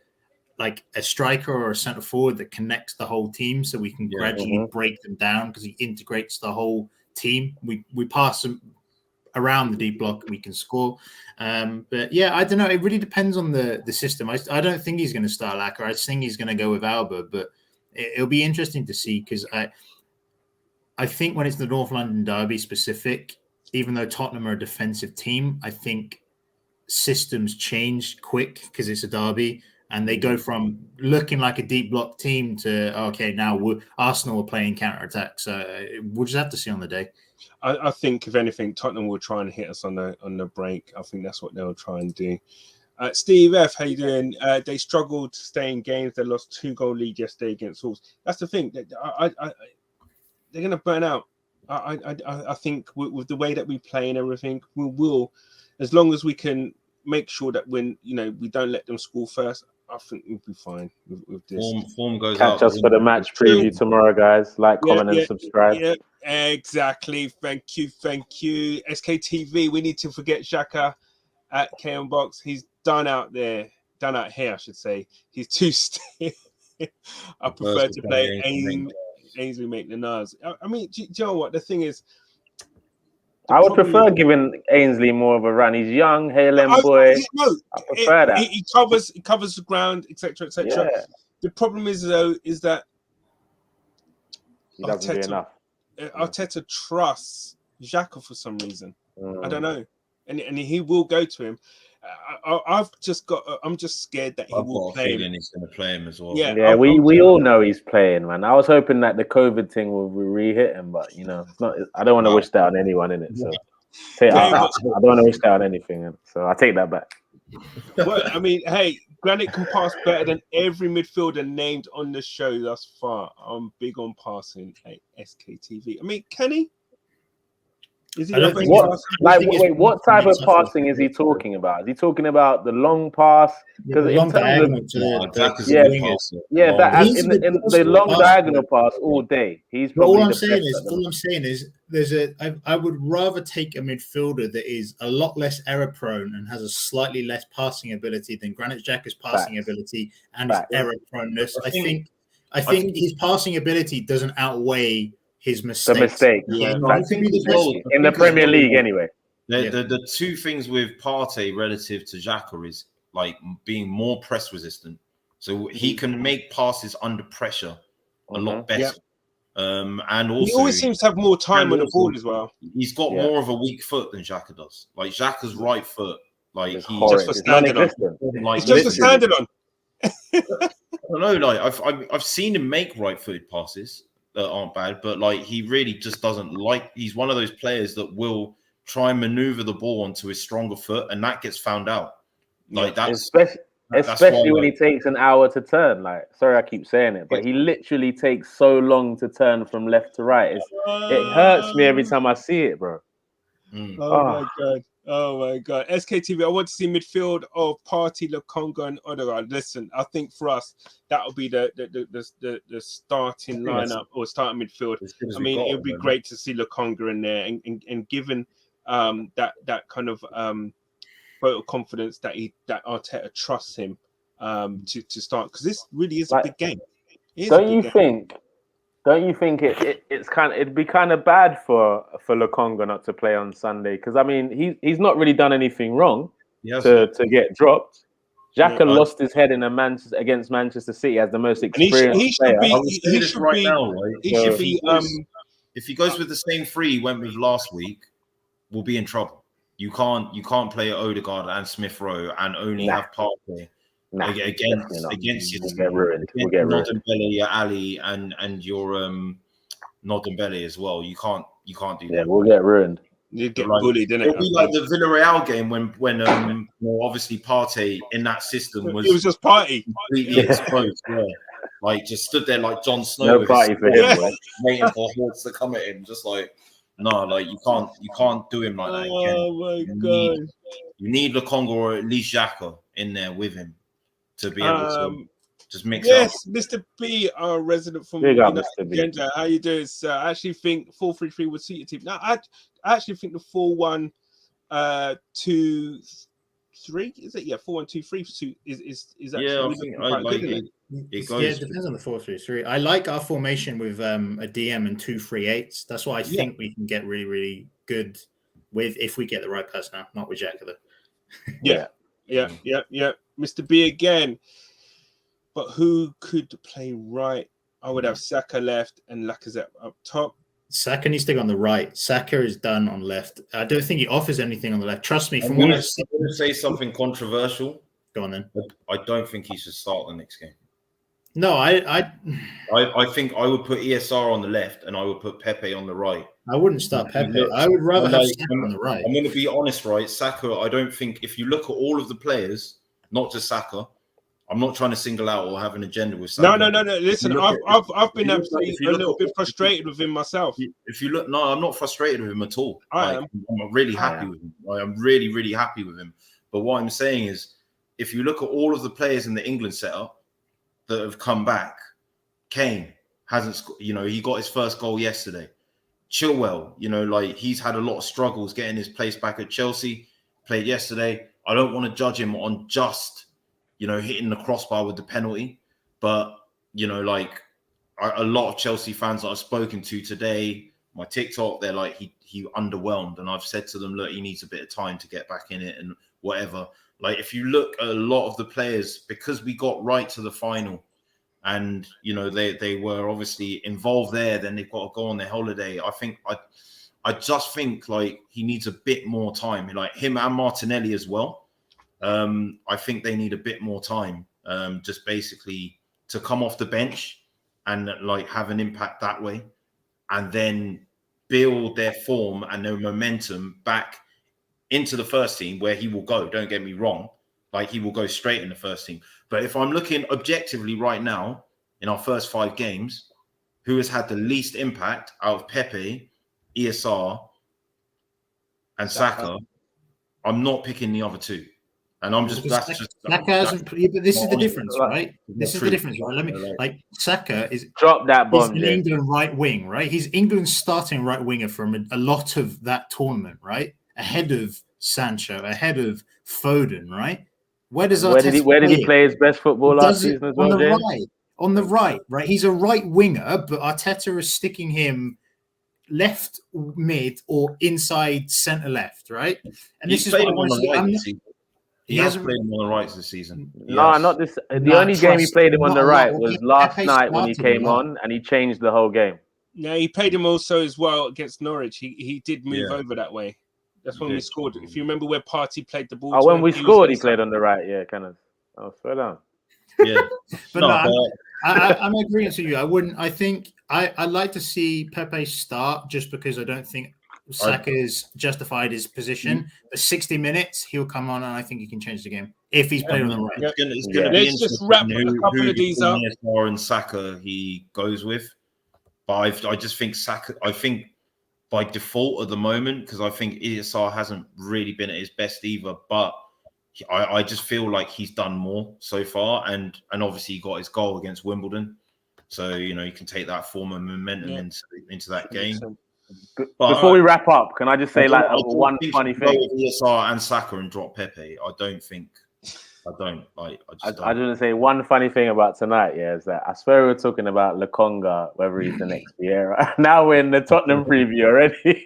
striker or a centre forward that connects the whole team, so we can gradually break them down because he integrates the whole team. We pass them around the deep block, we can score. But yeah, I don't know. It really depends on the system. I don't think he's going to start Laka. I think he's going to go with Alba, but it'll be interesting to see because I think when it's the North London Derby specific, even though Tottenham are a defensive team, I think systems change quick because it's a derby and they go from looking like a deep block team to, okay, now Arsenal are playing counter-attack. So we'll just have to see on the day. I think, if anything, Tottenham will try and hit us on the break. I think that's what they'll try and do. Steve F, how you doing? They struggled to stay in games. They lost 2-goal lead yesterday against Wolves. That's the thing. They're going to burn out. I think with the way that we play and everything, we will, as long as we can make sure that when we don't let them score first, I think we'll be fine with this. Form goes Catch out. us for the match preview tomorrow, guys. Like, comment, and subscribe. Yeah, exactly. Thank you. SKTV, we need to forget Xhaka at KM Box. He's done out here, I should say. He's too stiff. I prefer to play Ainsley Maitland-Niles. I mean, do you know what the thing is? I would prefer giving Ainsley more of a run. He's young, Hale boy. I prefer that. He covers the ground, etc., etc. Yeah. The problem is though is that he doesn't do enough. Arteta trusts Xhaka for some reason. I don't know, and he will go to him. I'm just scared that he will play him. He's going to play him as well. Yeah, we all know he's playing, man. I was hoping that the COVID thing will re-hit him, but you know, it's not. I don't want to wish that on anyone in it. So I don't want to wish that on anything. So I take that back. Well, I mean, hey, Granit can pass better than every midfielder named on the show thus far. I'm big on passing at SKTV. I mean, can he? Is he what type of passing is he talking about? Is he talking about the long pass? Because the long diagonal the long diagonal pass all day. He's probably all I'm saying is I would rather take a midfielder that is a lot less error prone and has a slightly less passing ability than Granit Xhaka's passing ability and his error proneness. I think his passing ability doesn't outweigh his mistakes. The mistake. In the Premier League anyway. The two things with Partey relative to Xhaka is like being more press resistant. So he can make passes under pressure a lot better. And also he always seems to have more time on the ball as well. He's got more of a weak foot than Xhaka does. Like Xhaka's right foot, like he's just for standing on. Like, just for standing on. I don't know, like I've seen him make right-footed passes that aren't bad, but like he really just doesn't like. He's one of those players that will try and maneuver the ball onto his stronger foot, and that gets found out. Like especially when he takes an hour to turn. Like, sorry, I keep saying it, but he literally takes so long to turn from left to right. It hurts me every time I see it, bro. Oh my god. SKTV, I want to see midfield of Partey, Lokonga, and Odegaard. Listen, I think for us that will be the starting lineup or starting midfield. I mean, it would be great to see Lokonga in there, and given that kind of vote of confidence that Arteta trusts him to start, because this really is a big game. Don't you think it'd be kind of bad for Lokonga not to play on Sunday? Because I mean, he's not really done anything wrong to get dropped. Xhaka lost his head in against Manchester City as the most experienced player. If he goes with the same three he went with last week, we'll be in trouble. You can't play Odegaard and Smith Rowe and only have Partey. Against your Ndombele, your Ali, and your Ndombele as well. You can't do that. Yeah, we'll get ruined. You get bullied, didn't it? It'll be like the Villarreal game when obviously Partey in that system was. It was just Partey completely exposed. Yeah, like just stood there like Jon Snow. No party for him, waiting for hordes to come at him. Just like no, like you can't do him like that. Oh my god! You need Lokonga or at least Xhaka in there with him to be able to just mix up. Yes, Mr. B, our resident from Gender. How you doing, sir? I actually think 4-3-3 would suit your team. Now, I actually think the 4-1-2-3 is it? Yeah, 4-1-2-3 is actually. Yeah, I think I like it. It depends on the 4-3-3. I like our formation with a DM and 2-3-8s. That's what I think we can get really, really good with if we get the right personnel, not with Xhaka though. Yeah. Mr. B again. But who could play right? I would have Saka left and Lacazette up top. Saka needs to go on the right. Saka is done on left. I don't think he offers anything on the left. Trust me. I'm going to say something controversial. Go on then. I don't think he should start the next game. No, I think I would put ESR on the left and I would put Pepe on the right. I wouldn't start Pepe. I would rather have Saka on the right. I'm going to be honest, right? Saka, I don't think if you look at all of the players, not just Saka, I'm not trying to single out or have an agenda with Saka. No. Listen, I've been absolutely a little bit frustrated with him myself. If you look, no, I'm not frustrated with him at all. I'm really happy with him. I'm really, really happy with him. But what I'm saying is, if you look at all of the players in the England setup that have come back, Kane hasn't, he got his first goal yesterday. Chilwell, he's had a lot of struggles getting his place back at Chelsea, played yesterday. I don't want to judge him on just, hitting the crossbar with the penalty. But, a lot of Chelsea fans that I've spoken to today, my TikTok, they're like, he underwhelmed. And I've said to them, look, he needs a bit of time to get back in it and whatever. Like, if you look at a lot of the players, because we got right to the final and, you know, they were obviously involved there, then they've got to go on their holiday. I just think, like, he needs a bit more time. Like, him and Martinelli as well. I think they need a bit more time, just basically to come off the bench and, like, have an impact that way, and then build their form and their momentum back into the first team, where he will go. Don't get me wrong. Like, he will go straight in the first team. But if I'm looking objectively right now in our first 5 games, who has had the least impact out of Pepe, ESR, and Saka, I'm not picking the other 2. And I'm just, that's just Saka hasn't. But this is the difference, right? This is the difference, right? Let me, like, Saka is drop that bomb. He's an England right wing, right? He's England's starting right winger from a lot of that tournament, right? Ahead of Sancho, ahead of Foden, right? Where did he play his best football last season as well? On the right, right? He's a right winger, but Arteta is sticking him left mid or inside centre left, right? And this is what he hasn't played him on the right this season. No, not this. The only game he played him on the right was last night when he came on, and he changed the whole game. No, he played him also as well against Norwich. He did move over that way. That's when we scored. If you remember where Partey played the ball. Oh, when we scored, he played on the right. Yeah, kind of. Oh, slow down. Yeah. I'm agreeing with you. I wouldn't. I think I'd like to see Pepe start, just because I don't think Saka's justified his position. For 60 minutes, he'll come on, and I think he can change the game if he's playing on the right. Let's just wrap a couple of these up. And Saka he goes with, but I just think Saka. I think by default at the moment, because I think ESR hasn't really been at his best either, but I just feel like he's done more so far, and obviously he got his goal against Wimbledon, so you know you can take that form of momentum into that game. But before we wrap up, can I just say one funny thing? ESR and Saka and drop Pepe. I don't. I just want to say one funny thing about tonight. Yeah, is that I swear we were talking about Lokonga, whether he's the next Vieira. Now we're in the Tottenham preview already.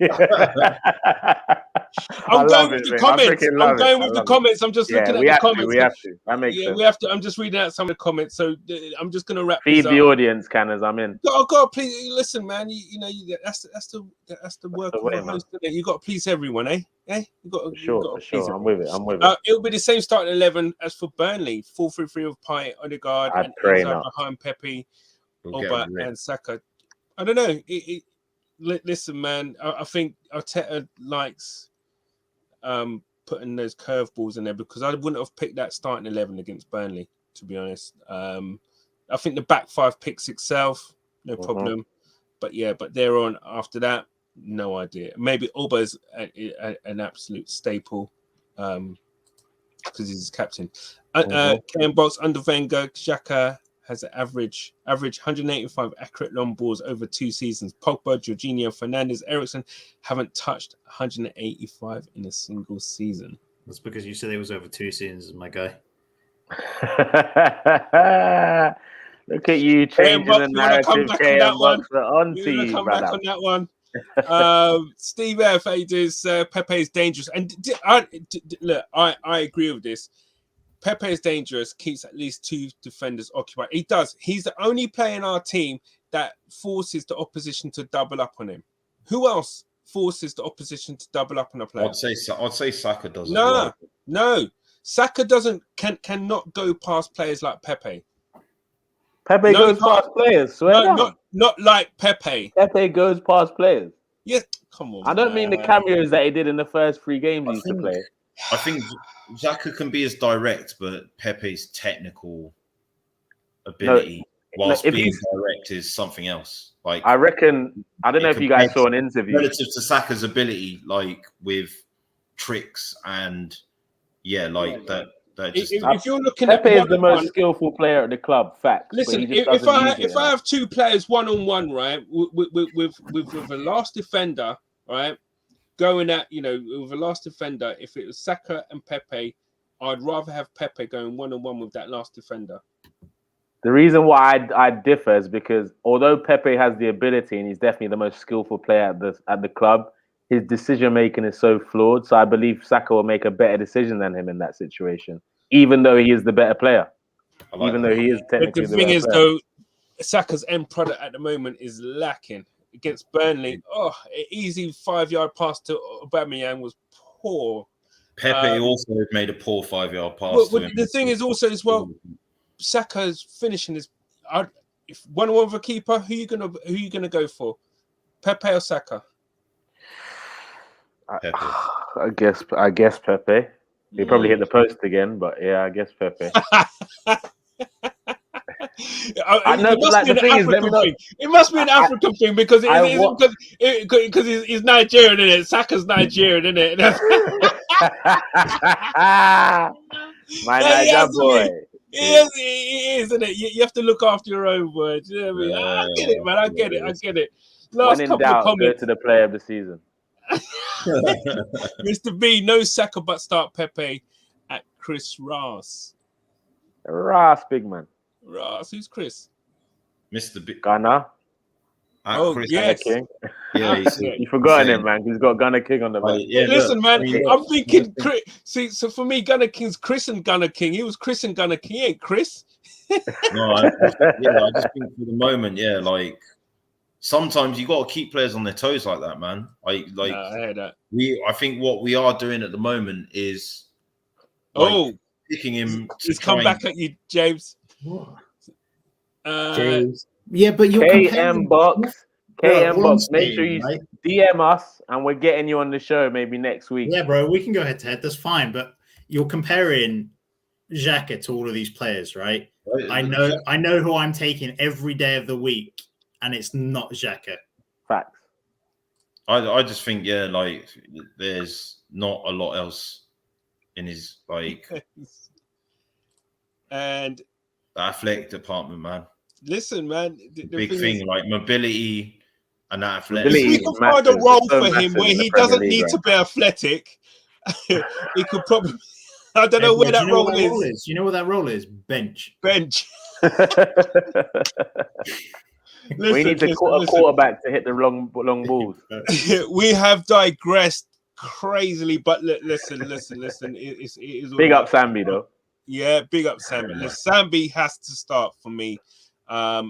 I'm going with the comments. I'm just looking at the comments. We have to. That makes sense. We have to. I'm just reading out some of the comments. So I'm just going to wrap. Feed the audience, Canners. I'm in. God, please listen, man. You know that's the work of a host. You got to please everyone, eh? You got sure. I'm with it. It'll be the same starting 11 as for Burnley: 4-3-3 with Payet, Odegaard, and behind Pepe, Oba, and Saka. I don't know. Listen, man. I think Arteta likes putting those curveballs in there, because I wouldn't have picked that starting 11 against Burnley, to be honest. I think the back 5 picks itself, no problem. But they're on after that. No idea. Maybe Oba's an absolute staple because he's captain. Ken Box under Wenger, Xhaka has an average 185 accurate long balls over 2 seasons. Pogba, Jorginho, Fernandes, Eriksen haven't touched 185 in a single season. That's because you said it was over 2 seasons, my guy. Look at you changing the narrative. KM Box on to you, come back on that one. Steve F. Pepe is dangerous, and look, I agree with this. Pepe is dangerous, keeps at least 2 defenders occupied. He does. He's the only player in our team that forces the opposition to double up on him. Who else forces the opposition to double up on a player? I'd say Saka does. No. Saka cannot go past players like Pepe. Pepe goes past players. Not like Pepe. Pepe goes past players. Yeah, come on. I don't mean the cameos that he did in the first 3 games he used to play. I think Xhaka can be as direct, but Pepe's technical ability, whilst being direct, is something else. Like, I reckon, I don't know if you guys saw an interview relative to Saka's ability, like with tricks and that. If you're looking Pepe is the most skillful player at the club. Facts. Listen, if I have 2 players 1-on-1, right, with a last defender, right, going at with a last defender, if it was Saka and Pepe, I'd rather have Pepe going 1-on-1 with that last defender. The reason why I differ is because although Pepe has the ability and he's definitely the most skillful player at the club, his decision making is so flawed. So I believe Saka will make a better decision than him in that situation, even though he is the better player. Even though he is But technically the thing is, player. though, Saka's end product at the moment is lacking. Against Burnley, an easy 5-yard pass to Aubameyang was poor. Pepe also made a poor 5-yard pass to him. The thing is also as well, Saka's finishing is. If 1-1 with a keeper, who you gonna go for, Pepe or Saka? Pepe. I guess Pepe. He probably hit the post again, but yeah, I guess Pepe. I know, like the thing is, it must be an African thing because he's Nigerian, isn't it? Saka's Nigerian, isn't it? My Niger boy. It is, isn't it? You have to look after your own words. You know what I mean? I get it, man. I get it. Last when in doubt, go to the player of the season. Mr. B, no Saka but start Pepe at Chris Ross. Big man. Ross, who's Chris? Mr. B. Ghana. Chris yes. King. Yeah, you forgotten him, man. He's got Gunner King on the back. Yeah, listen, man. I'm thinking. See, so for me, Gunner King's Chris and Gunner King. He was Chris and Gunner King. He ain't Chris. No, I just think for the moment, like sometimes you got to keep players on their toes like that, man. I heard that. I think what we are doing at the moment is picking him. He's come back at you, James. James. Yeah, but you're KM Box. Make sure you DM us, and we're getting you on the show maybe next week. Yeah, bro, we can go head to head. That's fine. But you're comparing Xhaka to all of these players, right? I know who I'm taking every day of the week, and it's not Xhaka. Facts. I just think there's not a lot else in his and the athletic department, man. Listen, man, the big thing is, like mobility and athletic. If we can find a role for him where he doesn't need to be athletic, he could probably. I don't know where that role is. You know what that role is? Bench. We need a quarterback to hit the long balls. We have digressed crazily, but listen. It is big up Sambi though. Yeah, big up Sambi. Sambi has to start for me. I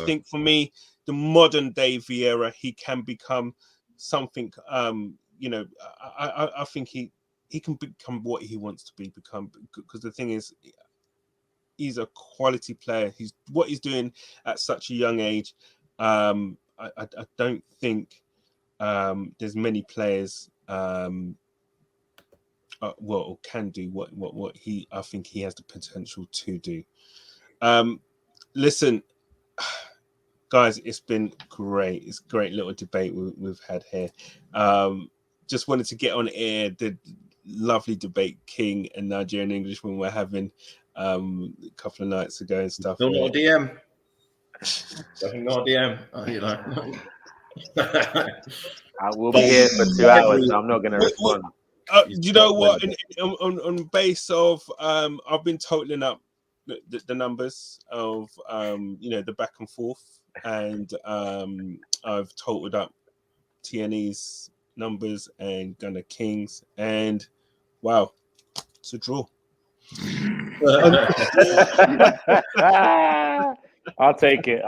think for me, the modern day Vieira, he can become something. I think he can become what he wants to become. Because the thing is, he's a quality player. What he's doing at such a young age. I don't think there's many players can do what I think he has the potential to do. Listen, guys, it's been great. It's a great little debate we've had here. Just wanted to get on air the lovely debate King and Nigerian Englishman were having a couple of nights ago and stuff. Still not a DM. Definitely not a DM. I will be here for 2 hours. So I'm not going to respond. You know what? On base of, I've been totaling up the numbers of the back and forth, and I've totaled up TNE's numbers and Gunner King's, and wow, it's a draw. I'll take it.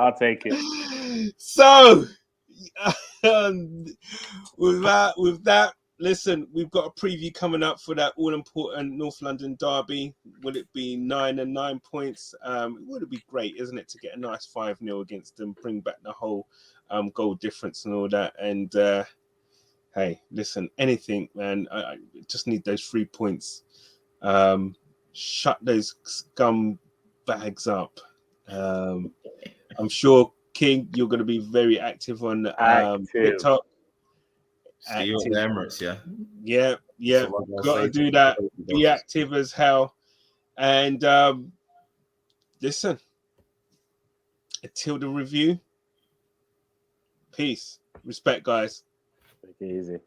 So with that, listen, we've got a preview coming up for that all-important North London derby. Will it be 9 and 9 points? Would it be great, isn't it, to get a nice 5-0 against them, bring back the whole goal difference and all that? And hey, listen, anything, man. I just need those 3 points. Shut those scum bags up. I'm sure, King, you're going to be very active on TikTok. See you at the Emirates, yeah. Got to do that. Be active as hell. And listen, until the review, peace. Respect, guys. Take it easy.